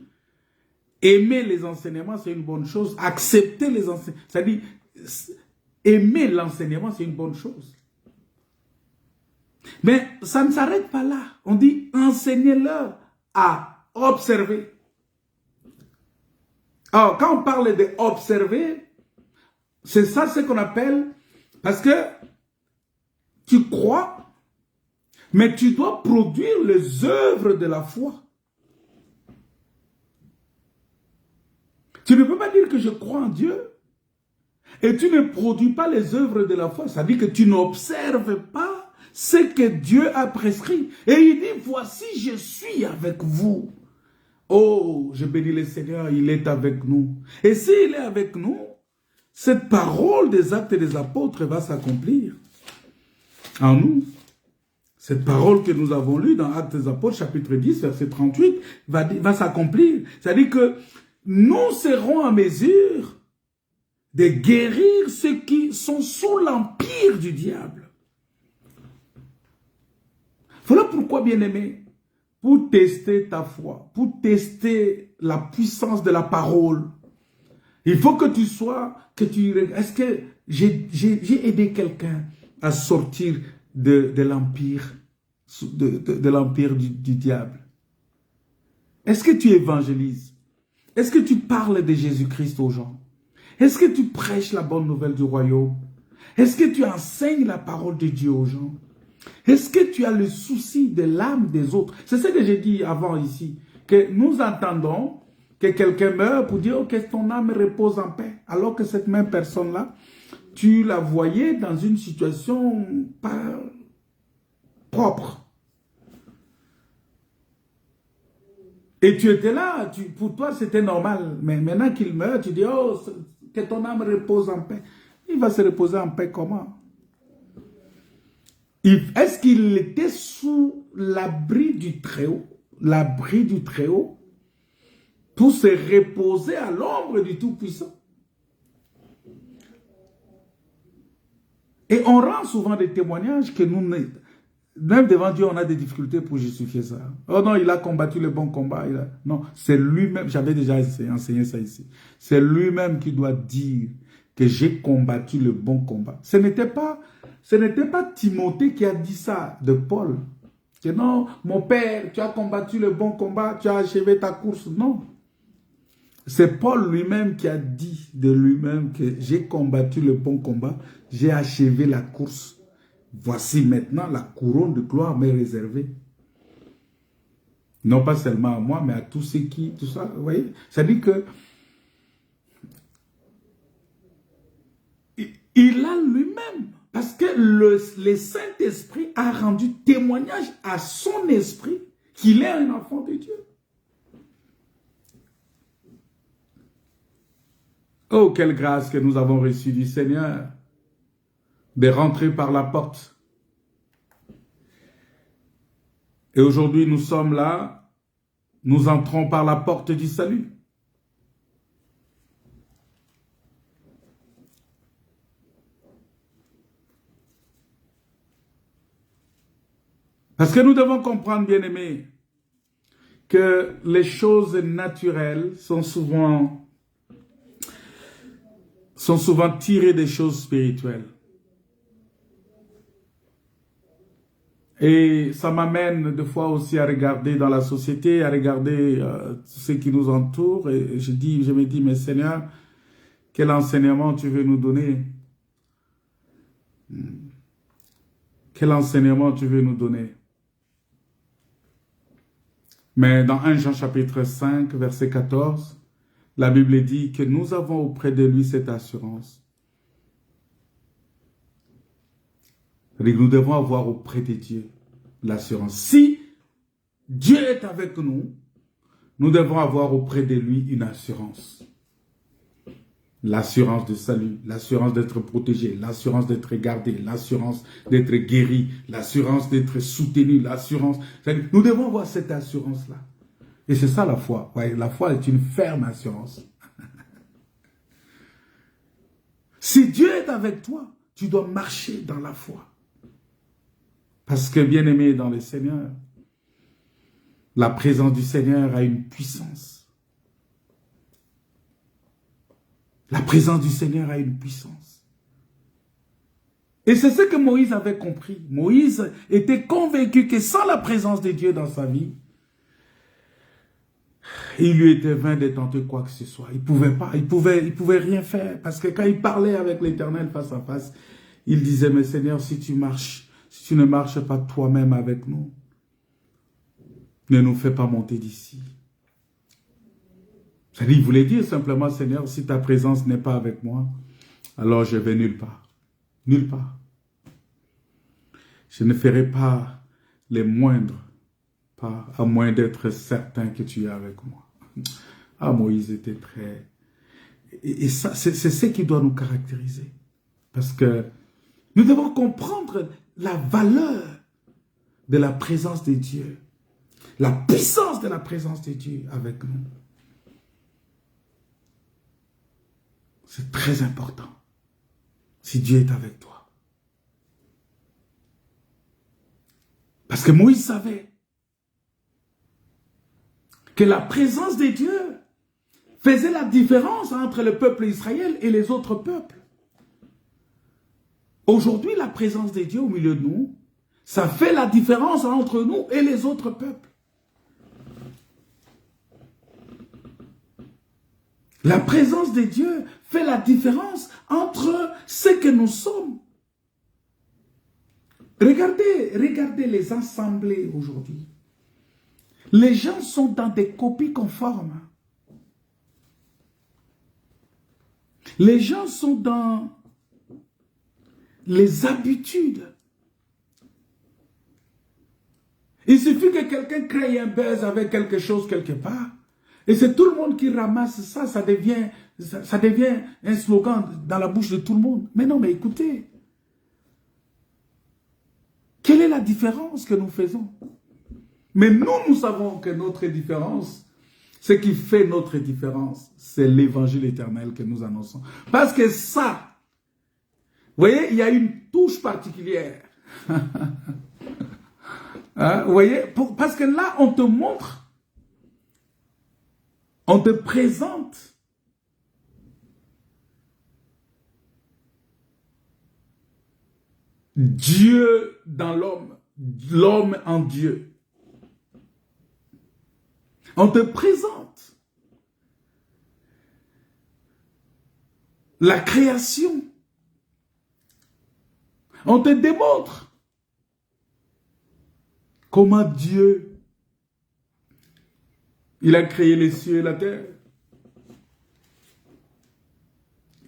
Aimer les enseignements, c'est une bonne chose. Accepter les enseignements, c'est-à-dire aimer l'enseignement, c'est une bonne chose. Mais ça ne s'arrête pas là. On dit enseignez-leur à observer. Alors, quand on parle de observer, c'est ça ce qu'on appelle, parce que tu crois, mais tu dois produire les œuvres de la foi. Tu ne peux pas dire que je crois en Dieu et tu ne produis pas les œuvres de la foi. Ça veut dire que tu n'observes pas ce que Dieu a prescrit. Et il dit, voici, je suis avec vous. Oh, je bénis le Seigneur, il est avec nous. Et s'il est avec nous, cette parole des actes des apôtres va s'accomplir en nous. Cette parole que nous avons lue dans Actes des Apôtres, chapitre 10, verset 38, va s'accomplir. C'est-à-dire que nous serons en mesure de guérir ceux qui sont sous l'empire du diable. Voilà pourquoi, bien-aimé, pour tester ta foi, pour tester la puissance de la parole, il faut que tu sois, est-ce que j'ai aidé quelqu'un à sortir de l'empire du diable? Est-ce que tu évangélises? Est-ce que tu parles de Jésus-Christ aux gens? Est-ce que tu prêches la bonne nouvelle du royaume? Est-ce que tu enseignes la parole de Dieu aux gens? Est-ce que tu as le souci de l'âme des autres? C'est ce que j'ai dit avant ici, que nous entendons que quelqu'un meurt pour dire oh, que ton âme repose en paix, alors que cette même personne-là, tu la voyais dans une situation pas propre. Et tu étais là, pour toi c'était normal, mais maintenant qu'il meurt, tu dis oh, que ton âme repose en paix. Il va se reposer en paix comment? Est-ce qu'il était sous l'abri du Très-Haut? L'abri du Très-Haut pour se reposer à l'ombre du Tout-Puissant. Et on rend souvent des témoignages que nous, même devant Dieu, on a des difficultés pour justifier ça. Oh non, il a combattu le bon combat. Non, c'est lui-même, j'avais déjà enseigné ça ici. C'est lui-même qui doit dire que j'ai combattu le bon combat. Ce n'était pas Timothée qui a dit ça de Paul. Que non, mon père, tu as combattu le bon combat, tu as achevé ta course. Non. C'est Paul lui-même qui a dit de lui-même que j'ai combattu le bon combat, j'ai achevé la course. Voici maintenant la couronne de gloire m'est réservée. Non pas seulement à moi, mais à tous ceux qui, tout ça, vous voyez. Ça dit que il a lui-même, parce que le Saint-Esprit a rendu témoignage à son esprit qu'il est un enfant de Dieu. Oh, quelle grâce que nous avons reçue du Seigneur de rentrer par la porte. Et aujourd'hui, nous sommes là, nous entrons par la porte du salut. Parce que nous devons comprendre, bien-aimés, que les choses naturelles sont souvent sont souvent tirés des choses spirituelles. Et ça m'amène des fois aussi à regarder dans la société, à regarder ce qui nous entoure. Et je me dis, mais Seigneur, quel enseignement tu veux nous donner? Quel enseignement tu veux nous donner? Mais dans 1 Jean chapitre 5, verset 14, la Bible dit que nous avons auprès de lui cette assurance. Nous devons avoir auprès de Dieu l'assurance. Si Dieu est avec nous, nous devons avoir auprès de lui une assurance. L'assurance de salut, l'assurance d'être protégé, l'assurance d'être gardé, l'assurance d'être guéri, l'assurance d'être soutenu, l'assurance. Nous devons avoir cette assurance-là. Et c'est ça la foi. Ouais, la foi est une ferme assurance. Si Dieu est avec toi, tu dois marcher dans la foi. Parce que, bien-aimé dans le Seigneur, la présence du Seigneur a une puissance. La présence du Seigneur a une puissance. Et c'est ce que Moïse avait compris. Moïse était convaincu que sans la présence de Dieu dans sa vie, il lui était vain de tenter quoi que ce soit. Il ne pouvait pas, il pouvait rien faire. Parce que quand il parlait avec l'Éternel face à face, il disait, mais Seigneur, si tu ne marches pas toi-même avec nous, ne nous fais pas monter d'ici. C'est-à-dire, il voulait dire simplement, Seigneur, si ta présence n'est pas avec moi, alors je vais nulle part. Nulle part. Je ne ferai pas les moindres pas, à moins d'être certain que tu es avec moi. Ah, Moïse était très... Et ça, c'est ce qui doit nous caractériser. Parce que nous devons comprendre la valeur de la présence de Dieu. La puissance de la présence de Dieu avec nous. C'est très important. Si Dieu est avec toi. Parce que Moïse savait que la présence de Dieu faisait la différence entre le peuple d'Israël et les autres peuples. Aujourd'hui, la présence de Dieu au milieu de nous, ça fait la différence entre nous et les autres peuples. La présence de Dieu fait la différence entre ce que nous sommes. Regardez les assemblées aujourd'hui. Les gens sont dans des copies conformes. Les gens sont dans les habitudes. Il suffit que quelqu'un crée un buzz avec quelque chose quelque part. Et c'est tout le monde qui ramasse ça, ça devient un slogan dans la bouche de tout le monde. Mais non, mais écoutez. Quelle est la différence que nous faisons? Mais nous savons que notre différence, ce qui fait notre différence, c'est l'évangile éternel que nous annonçons. Parce que ça, vous voyez, il y a une touche particulière. Hein, vous voyez, parce que là, on te montre, on te présente Dieu dans l'homme, l'homme en Dieu. On te présente la création. On te démontre comment Dieu, il a créé les cieux et la terre.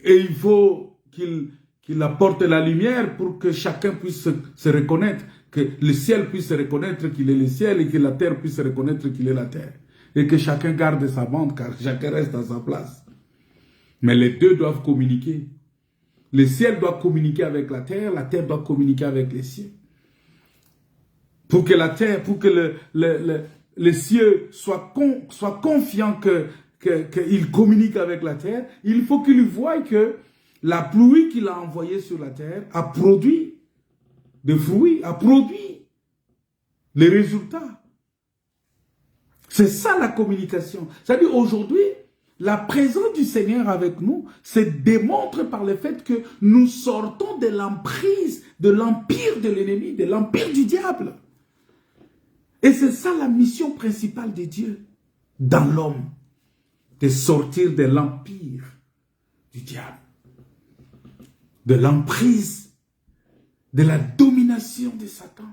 Et il faut qu'il apporte la lumière pour que chacun puisse se reconnaître, que le ciel puisse se reconnaître qu'il est le ciel et que la terre puisse se reconnaître qu'il est la terre. Et que chacun garde sa bande, car chacun reste à sa place. Mais les deux doivent communiquer. Le ciel doit communiquer avec la terre doit communiquer avec les cieux. Pour que la terre, pour que les cieux soient confiants qu'il communique avec la terre, il faut qu'il voie que la pluie qu'il a envoyée sur la terre a produit des fruits, a produit les résultats. C'est ça la communication. C'est-à-dire aujourd'hui, la présence du Seigneur avec nous se démontre par le fait que nous sortons de l'emprise, de l'empire de l'ennemi, de l'empire du diable. Et c'est ça la mission principale de Dieu dans l'homme, de sortir de l'empire du diable, de l'emprise, de la domination de Satan.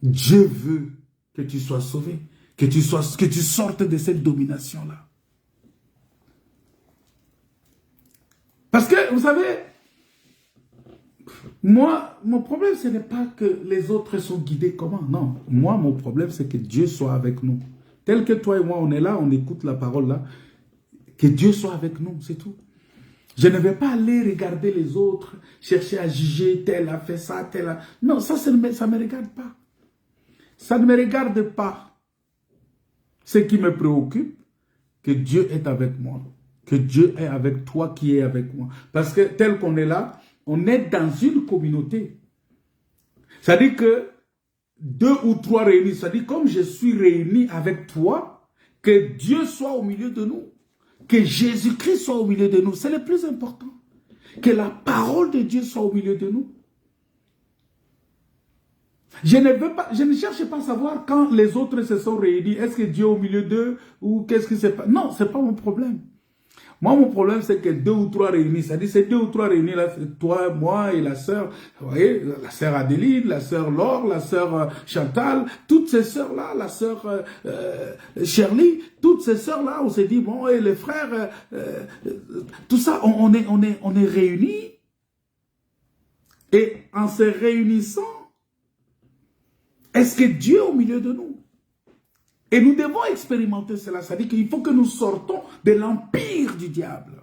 Dieu veut que tu sois sauvé, que tu sortes de cette domination-là. Parce que, vous savez, moi, mon problème, ce n'est pas que les autres sont guidés comment. Non, moi, mon problème, c'est que Dieu soit avec nous. Tel que toi et moi, on est là, on écoute la parole là. Que Dieu soit avec nous, c'est tout. Je ne vais pas aller regarder les autres, chercher à juger, tel a fait ça, tel a... Non, ça ne me regarde pas. Ça ne me regarde pas. Ce qui me préoccupe, que Dieu est avec moi. Que Dieu est avec toi qui est avec moi. Parce que tel qu'on est là, on est dans une communauté. C'est-à-dire que 2 ou 3 réunis, c'est-à-dire comme je suis réuni avec toi, que Dieu soit au milieu de nous. Que Jésus-Christ soit au milieu de nous. C'est le plus important. Que la parole de Dieu soit au milieu de nous. Je ne cherche pas à savoir quand les autres se sont réunis, est-ce que Dieu est au milieu d'eux ou qu'est-ce qui se passe. Non, ce n'est pas mon problème. Moi, mon problème, c'est que 2 ou 3 réunis, c'est-à-dire ces 2 ou 3 réunis, là, c'est toi, moi et la sœur, vous voyez, la sœur Adéline, la sœur Laure, la sœur Chantal, toutes ces sœurs-là, la sœur Shirley, toutes ces sœurs-là, on s'est dit, bon, et les frères, tout ça, on est réunis, et en se réunissant, est-ce que Dieu est au milieu de nous? Et nous devons expérimenter cela. C'est-à-dire qu'il faut que nous sortons de l'empire du diable.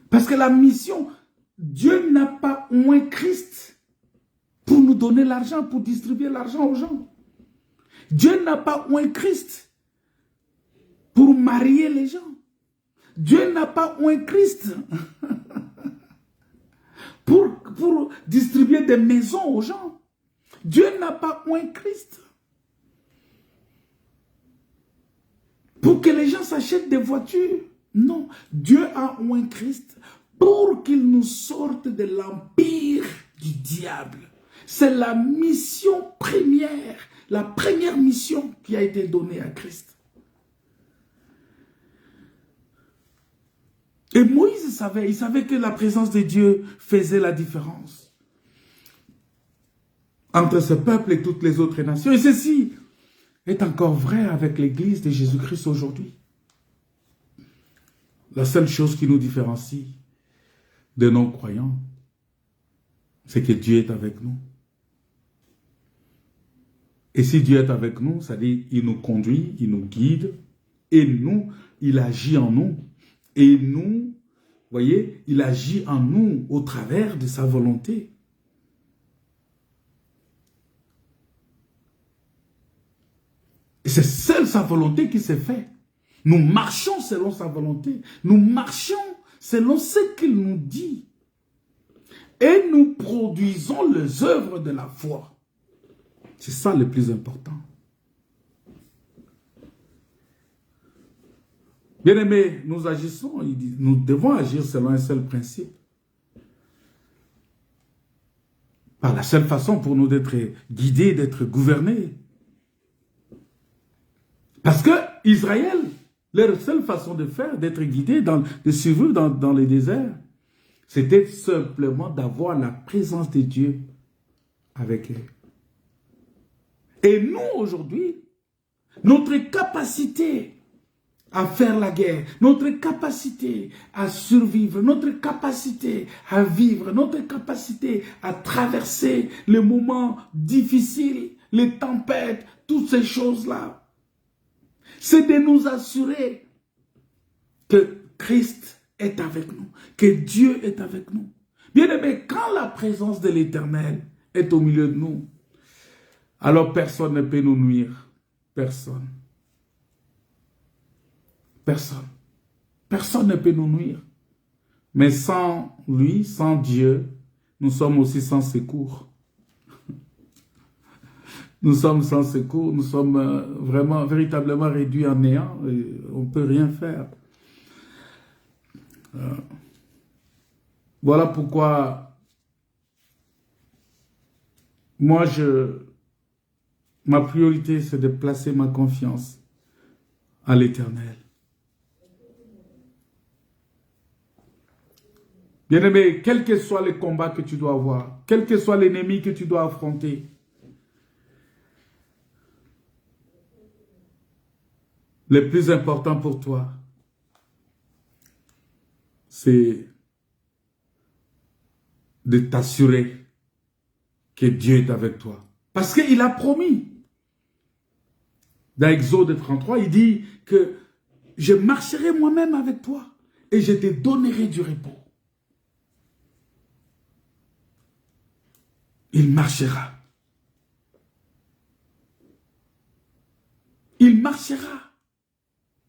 Parce que la mission, Dieu n'a pas oint Christ pour nous donner l'argent, pour distribuer l'argent aux gens. Dieu n'a pas oint Christ pour marier les gens. Dieu n'a pas oint Christ pour distribuer des maisons aux gens. Dieu n'a pas oint Christ pour que les gens s'achètent des voitures. Non, Dieu a oint Christ pour qu'il nous sorte de l'empire du diable. C'est la mission première, la première mission qui a été donnée à Christ. Et Moïse il savait que la présence de Dieu faisait la différence entre ce peuple et toutes les autres nations. Et ceci est encore vrai avec l'Église de Jésus-Christ aujourd'hui. La seule chose qui nous différencie de non-croyants, c'est que Dieu est avec nous. Et si Dieu est avec nous, c'est-à-dire il nous conduit, il nous guide, et nous, il agit en nous. Et nous, vous voyez, il agit en nous au travers de sa volonté. Et c'est seule sa volonté qui s'est faite. Nous marchons selon sa volonté. Nous marchons selon ce qu'il nous dit. Et nous produisons les œuvres de la foi. C'est ça le plus important. Bien-aimés, nous agissons, nous devons agir selon un seul principe. Par la seule façon pour nous d'être guidés, d'être gouvernés. Parce que Israël, leur seule façon de faire, d'être guidés, de survivre dans les déserts, c'était simplement d'avoir la présence de Dieu avec eux. Et nous, aujourd'hui, notre capacité à faire la guerre, notre capacité à survivre, notre capacité à vivre, notre capacité à traverser les moments difficiles, les tempêtes, toutes ces choses-là, c'est de nous assurer que Christ est avec nous, que Dieu est avec nous. Bien-aimés, quand la présence de l'Éternel est au milieu de nous, alors personne ne peut nous nuire. Personne. Personne. Personne ne peut nous nuire. Mais sans lui, sans Dieu, nous sommes aussi sans secours. Nous sommes sans secours, nous sommes vraiment, véritablement réduits en néant, et on ne peut rien faire. Voilà pourquoi moi, ma priorité, c'est de placer ma confiance à l'Éternel. Bien-aimé, quel que soit le combat que tu dois avoir, quel que soit l'ennemi que tu dois affronter, le plus important pour toi, c'est de t'assurer que Dieu est avec toi. Parce qu'il a promis. Dans Exode 33, il dit que je marcherai moi-même avec toi et je te donnerai du repos. Il marchera. Il marchera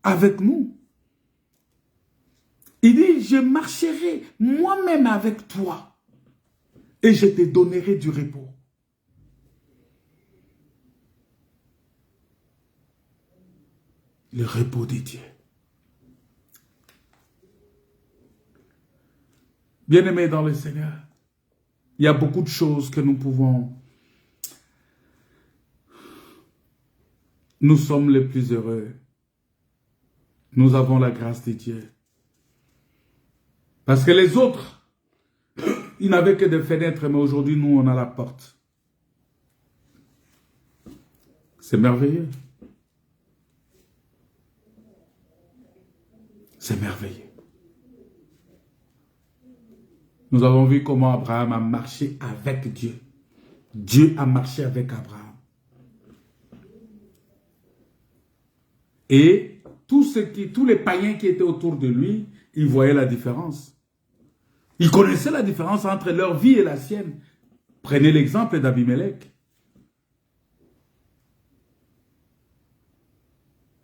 avec nous. Il dit, je marcherai moi-même avec toi et je te donnerai du repos. Le repos de Dieu. Bien-aimés dans le Seigneur, il y a beaucoup de choses que nous pouvons. Nous sommes les plus heureux. Nous avons la grâce de Dieu. Parce que les autres, ils n'avaient que des fenêtres, mais aujourd'hui, nous, on a la porte. C'est merveilleux. C'est merveilleux. Nous avons vu comment Abraham a marché avec Dieu. Dieu a marché avec Abraham. Et tous les païens qui étaient autour de lui, ils voyaient la différence. Ils connaissaient la différence entre leur vie et la sienne. Prenez l'exemple d'Abimelech.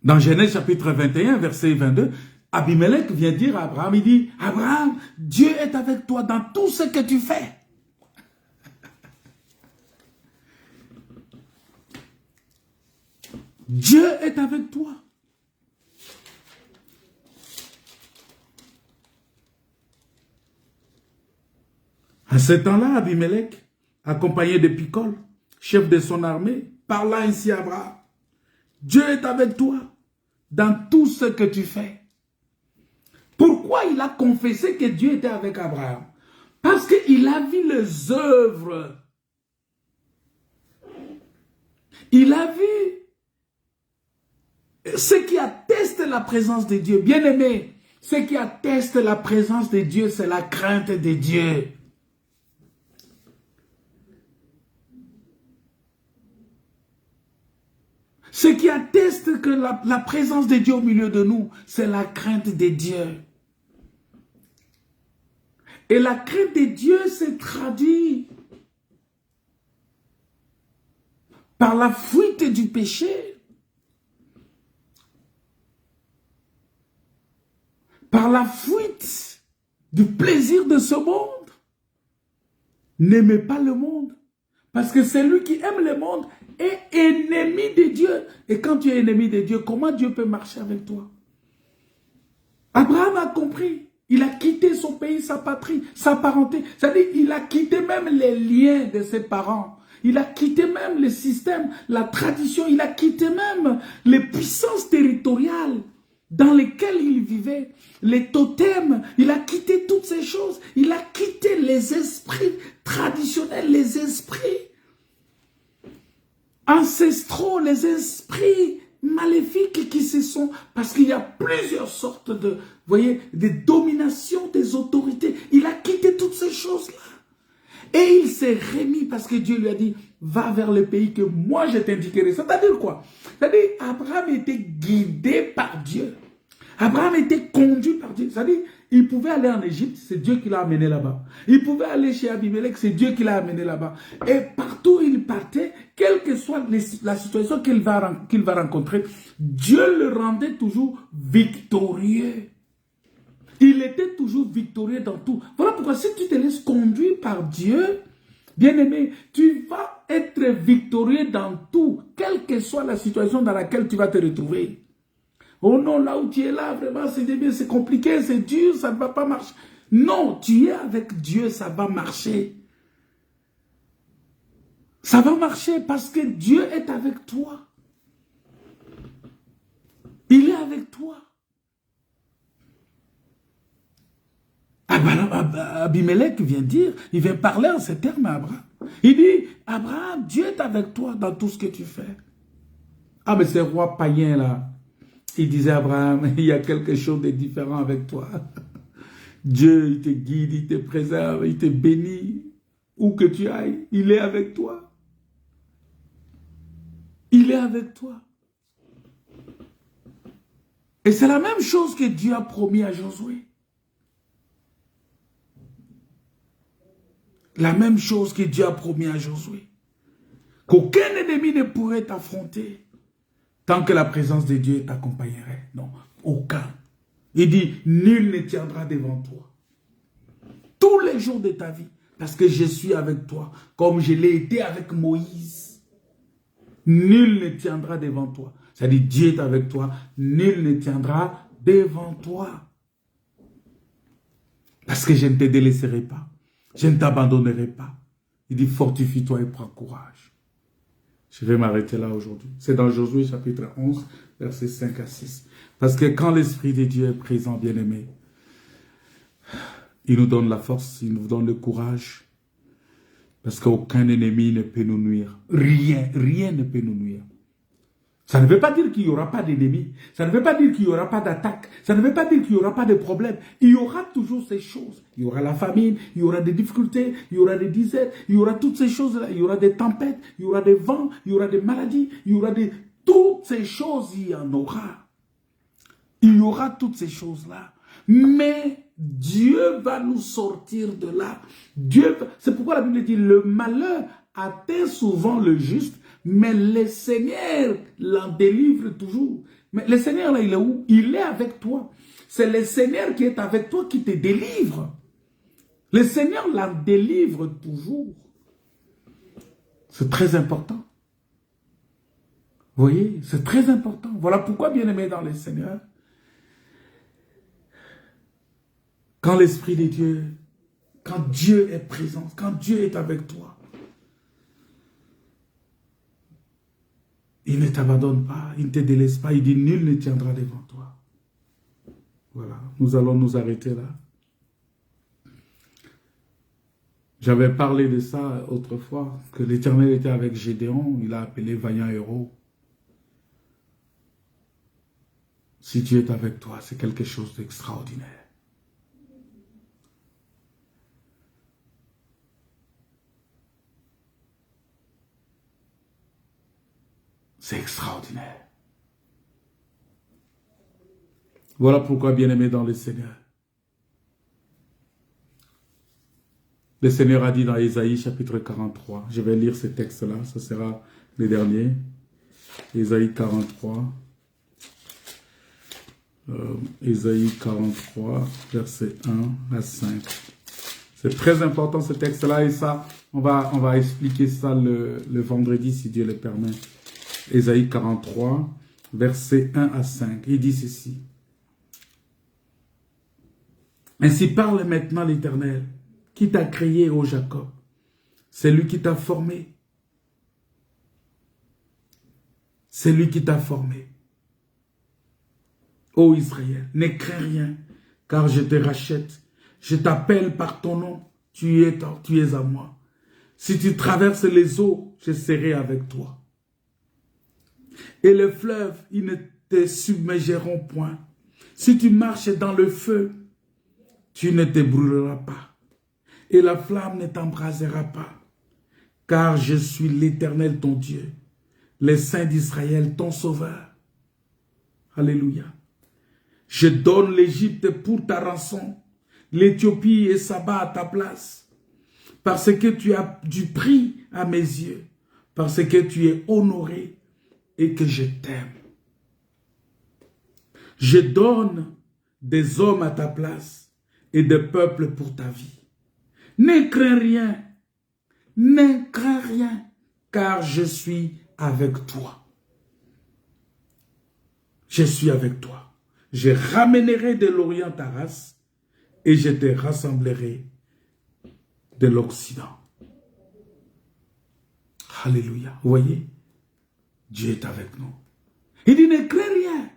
Dans Genèse chapitre 21, verset 22, Abimelech vient dire à Abraham, il dit, Abraham, Dieu est avec toi dans tout ce que tu fais. Dieu est avec toi. À ce temps-là, Abimelech, accompagné de Picol, chef de son armée, parla ainsi à Abraham. Dieu est avec toi dans tout ce que tu fais. Pourquoi il a confessé que Dieu était avec Abraham? Parce qu'il a vu les œuvres. Il a vu ce qui atteste la présence de Dieu. Bien aimé, ce qui atteste la présence de Dieu, c'est la crainte de Dieu. Ce qui atteste que la présence de Dieu au milieu de nous, c'est la crainte de Dieu. Et la crainte de Dieu se traduit par la fuite du péché, par la fuite du plaisir de ce monde. N'aimez pas le monde, parce que celui qui aime le monde est ennemi de Dieu. Et quand tu es ennemi de Dieu, comment Dieu peut marcher avec toi? Abraham a compris. Il a quitté son pays, sa patrie, sa parenté. C'est-à-dire, il a quitté même les liens de ses parents. Il a quitté même le système, la tradition. Il a quitté même les puissances territoriales dans lesquelles il vivait. Les totems. Il a quitté toutes ces choses. Il a quitté les esprits traditionnels, les esprits ancestraux, les esprits maléfiques qui se sont... Parce qu'il y a plusieurs sortes de... Vous voyez, de domination des autorités. Il a quitté toutes ces choses-là. Et il s'est remis parce que Dieu lui a dit, va vers le pays que moi je t'indiquerai. C'est-à-dire quoi? C'est-à-dire, Abraham était guidé par Dieu. Abraham était conduit par Dieu. C'est-à-dire, il pouvait aller en Égypte, c'est Dieu qui l'a amené là-bas. Il pouvait aller chez Abimelech, c'est Dieu qui l'a amené là-bas. Et partout où il partait, quelle que soit la situation qu'il va rencontrer, Dieu le rendait toujours victorieux. Il était toujours victorieux dans tout. Voilà pourquoi si tu te laisses conduire par Dieu, Bien-aimé, tu vas être victorieux dans tout, quelle que soit la situation dans laquelle tu vas te retrouver. Oh non, là où tu es là, vraiment, c'est compliqué, c'est dur, ça ne va pas marcher. Non, tu es avec Dieu, ça va marcher. Ça va marcher parce que Dieu est avec toi. Il est avec toi. Abimelech vient dire, il vient parler en ces termes à Abraham. Il dit, Abraham, Dieu est avec toi dans tout ce que tu fais. Ah, mais ces rois païens là, il disait à Abraham, il y a quelque chose de différent avec toi. Dieu, il te guide, il te préserve, il te bénit. Où que tu ailles, il est avec toi. Il est avec toi. Et c'est la même chose que Dieu a promis à Josué. La même chose que Dieu a promis à Josué. Qu'aucun ennemi ne pourrait t'affronter tant que la présence de Dieu t'accompagnerait. Non, aucun. Il dit, nul ne tiendra devant toi. Tous les jours de ta vie, parce que je suis avec toi, comme je l'ai été avec Moïse. Nul ne tiendra devant toi. C'est-à-dire, Dieu est avec toi, nul ne tiendra devant toi. Parce que je ne te délaisserai pas. Je ne t'abandonnerai pas. Il dit, fortifie-toi et prends courage. Je vais m'arrêter là aujourd'hui. C'est dans Josué chapitre 11, versets 5 à 6. Parce que quand l'Esprit de Dieu est présent, bien-aimé, il nous donne la force, il nous donne le courage. Parce qu'aucun ennemi ne peut nous nuire. Rien, rien ne peut nous nuire. Ça ne veut pas dire qu'il n'y aura pas d'ennemis. Ça ne veut pas dire qu'il n'y aura pas d'attaque. Ça ne veut pas dire qu'il n'y aura pas de problème. Il y aura toujours ces choses. Il y aura la famine, il y aura des difficultés, il y aura des disettes, il y aura toutes ces choses-là. Il y aura des tempêtes, il y aura des vents, il y aura des maladies, il y aura des... Toutes ces choses, il y en aura. Il y aura toutes ces choses-là. Mais Dieu va nous sortir de là. C'est pourquoi la Bible dit, le malheur atteint souvent le juste, mais le Seigneur l'en délivre toujours. Mais le Seigneur, là, il est où? Il est avec toi. C'est le Seigneur qui est avec toi qui te délivre. Le Seigneur l'en délivre toujours. C'est très important. Vous voyez, c'est très important. Voilà pourquoi, bien-aimé dans le Seigneur, quand l'Esprit de Dieu, quand Dieu est présent, quand Dieu est avec toi, il ne t'abandonne pas, il ne te délaisse pas, il dit nul ne tiendra devant toi. Voilà, nous allons nous arrêter là. J'avais parlé de ça autrefois, que l'Éternel était avec Gédéon, il a appelé vaillant héros. Si Dieu est avec toi, c'est quelque chose d'extraordinaire. C'est extraordinaire. Voilà pourquoi, bien-aimé dans le Seigneur, le Seigneur a dit dans Ésaïe chapitre 43, je vais lire ce texte-là, ce sera le dernier, Ésaïe 43, Ésaïe 43, versets 1 à 5. C'est très important ce texte-là et ça, on va expliquer ça le vendredi si Dieu le permet. Ésaïe 43, versets 1 à 5. Il dit ceci. Ainsi parle maintenant l'Éternel, qui t'a créé, ô Jacob. C'est lui qui t'a formé. C'est lui qui t'a formé. Ô Israël, ne crains rien, car je te rachète. Je t'appelle par ton nom, tu es à moi. Si tu traverses les eaux, je serai avec toi. Et les fleuves, ils ne te submergeront point. Si tu marches dans le feu, tu ne te brûleras pas. Et la flamme ne t'embrasera pas. Car je suis l'Éternel ton Dieu, le Saint d'Israël ton Sauveur. Alléluia. Je donne l'Égypte pour ta rançon, l'Éthiopie et Saba à ta place. Parce que tu as du prix à mes yeux, parce que tu es honoré et que je t'aime. Je donne des hommes à ta place et des peuples pour ta vie. Ne crains rien, ne crains rien, car je suis avec toi. Je suis avec toi. Je ramènerai de l'Orient ta race et je te rassemblerai de l'Occident. Alléluia. Vous voyez, Dieu est avec nous. Il dit, ne crains rien,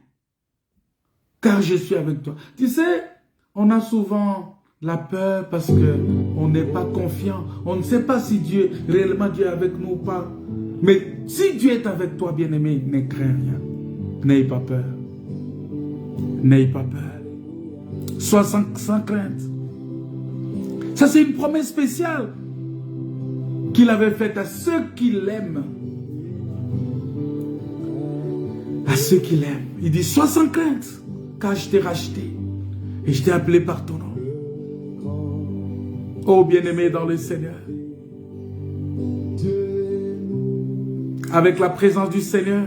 car je suis avec toi. Tu sais, on a souvent la peur parce qu'on n'est pas confiant. On ne sait pas si Dieu, réellement Dieu est avec nous ou pas. Mais si Dieu est avec toi, bien-aimé, ne crains rien. N'ayez pas peur. N'ayez pas peur. Sois sans crainte. Ça, c'est une promesse spéciale qu'il avait faite à ceux qui l'aiment. À ceux qui l'aiment. Il dit, sois sans crainte, car je t'ai racheté et je t'ai appelé par ton nom. Oh bien-aimé dans le Seigneur. Avec la présence du Seigneur,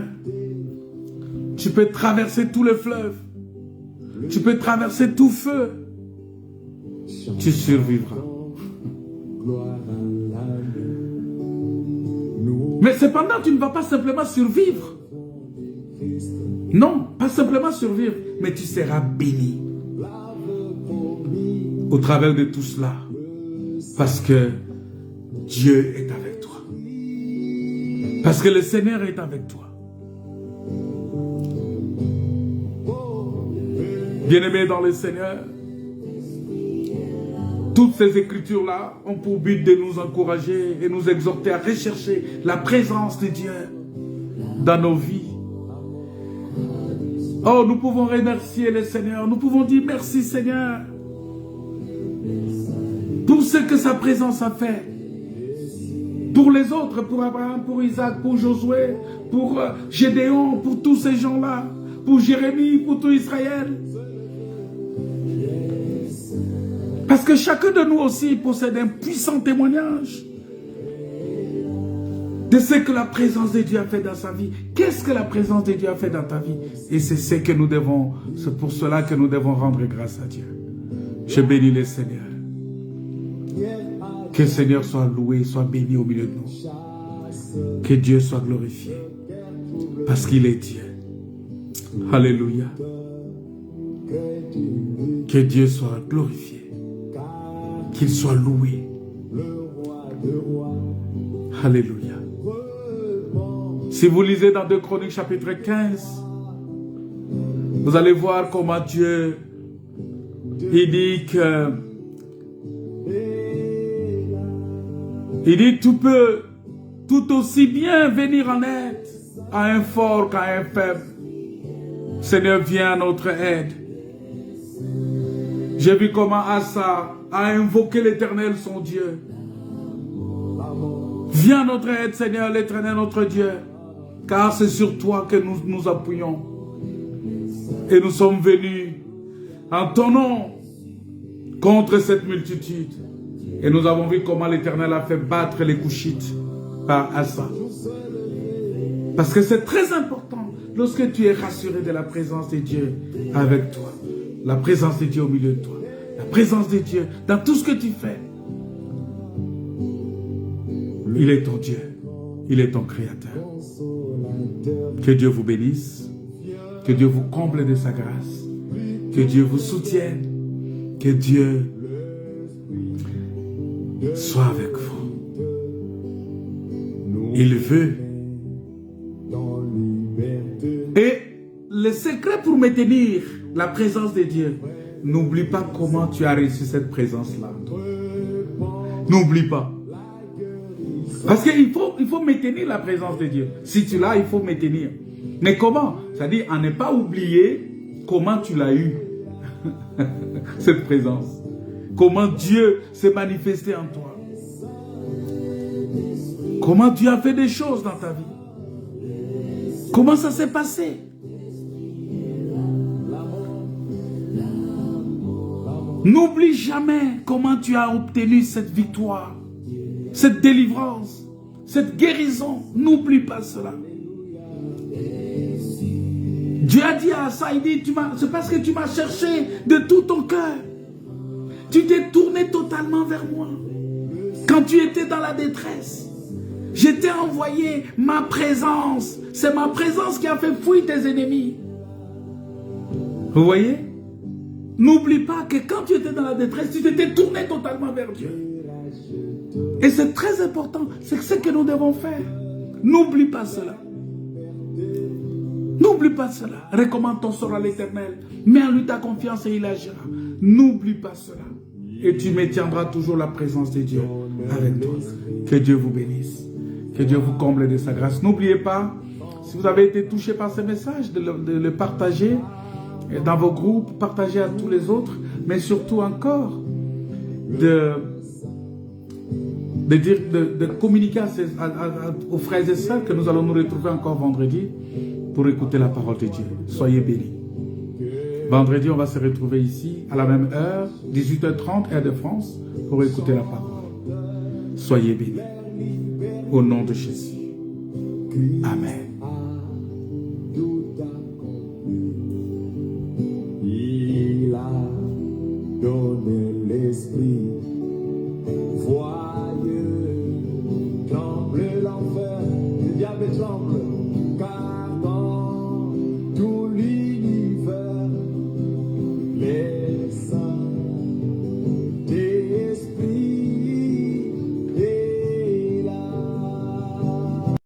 tu peux traverser tous les fleuves. Tu peux traverser tout feu. Tu survivras. Mais cependant, tu ne vas pas simplement survivre. Non, pas simplement survivre, mais tu seras béni au travers de tout cela. Parce que Dieu est avec toi. Parce que le Seigneur est avec toi. Bien-aimés dans le Seigneur, toutes ces écritures-là ont pour but de nous encourager et nous exhorter à rechercher la présence de Dieu dans nos vies. Oh, nous pouvons remercier le Seigneur. Nous pouvons dire merci Seigneur pour ce que sa présence a fait. Pour les autres, pour Abraham, pour Isaac, pour Josué, pour Gédéon, pour tous ces gens-là, pour Jérémie, pour tout Israël. Parce que chacun de nous aussi possède un puissant témoignage de ce que la présence de Dieu a fait dans sa vie. Qu'est-ce que la présence de Dieu a fait dans ta vie? Et c'est ce que nous devons, c'est pour cela que nous devons rendre grâce à Dieu. Je bénis le Seigneur. Que le Seigneur soit loué, soit béni au milieu de nous. Que Dieu soit glorifié. Parce qu'il est Dieu. Alléluia. Que Dieu soit glorifié. Qu'il soit loué. Alléluia. Si vous lisez dans 2 Chroniques chapitre 15, vous allez voir comment Dieu, il dit que, tu peux tout aussi bien venir en aide à un fort qu'à un faible. Seigneur, viens à notre aide. J'ai vu comment Asa a invoqué l'Éternel, son Dieu. Viens à notre aide, Seigneur, l'Éternel, notre Dieu. Car c'est sur toi que nous nous appuyons. Et nous sommes venus en ton nom contre cette multitude. Et nous avons vu comment l'Éternel a fait battre les Couchites par Asa. Parce que c'est très important lorsque tu es rassuré de la présence de Dieu avec toi. La présence de Dieu au milieu de toi. La présence de Dieu dans tout ce que tu fais. Il est ton Dieu. Il est ton Créateur. Que Dieu vous bénisse. Que Dieu vous comble de sa grâce. Que Dieu vous soutienne. Que Dieu soit avec vous. Il veut. Et le secret pour maintenir la présence de Dieu, n'oublie pas comment tu as reçu cette présence-là. N'oublie pas. Parce qu'il faut maintenir la présence de Dieu. Si tu l'as, il faut maintenir. Mais comment? C'est-à-dire, à ne pas oublier comment tu l'as eu. Cette présence. Comment Dieu s'est manifesté en toi. Comment Dieu a fait des choses dans ta vie. Comment ça s'est passé. N'oublie jamais comment tu as obtenu cette victoire, cette délivrance, cette guérison. N'oublie pas cela. Dieu a dit à ça, il dit, c'est parce que tu m'as cherché de tout ton cœur. Tu t'es tourné totalement vers moi. Quand tu étais dans la détresse, je t'ai envoyé ma présence. C'est ma présence qui a fait fuir tes ennemis. Vous voyez? N'oublie pas que quand tu étais dans la détresse, tu t'étais tourné totalement vers Dieu. Et c'est très important. C'est ce que nous devons faire. N'oublie pas cela. N'oublie pas cela. Recommande ton sort à l'Éternel. Mets en lui ta confiance et il agira. N'oublie pas cela. Et tu maintiendras toujours la présence de Dieu avec toi. Que Dieu vous bénisse. Que Dieu vous comble de sa grâce. N'oubliez pas, si vous avez été touché par ce message, de le partager dans vos groupes, partager à tous les autres, mais surtout encore de communiquer aux frères et sœurs que nous allons nous retrouver encore vendredi pour écouter la parole de Dieu. Soyez bénis. Vendredi, on va se retrouver ici à la même heure, 18h30, heure de France, pour écouter la parole. Soyez bénis. Au nom de Jésus. Amen.
Il a donné l'esprit. Voyez, tremble l'enfer, le diable tremble.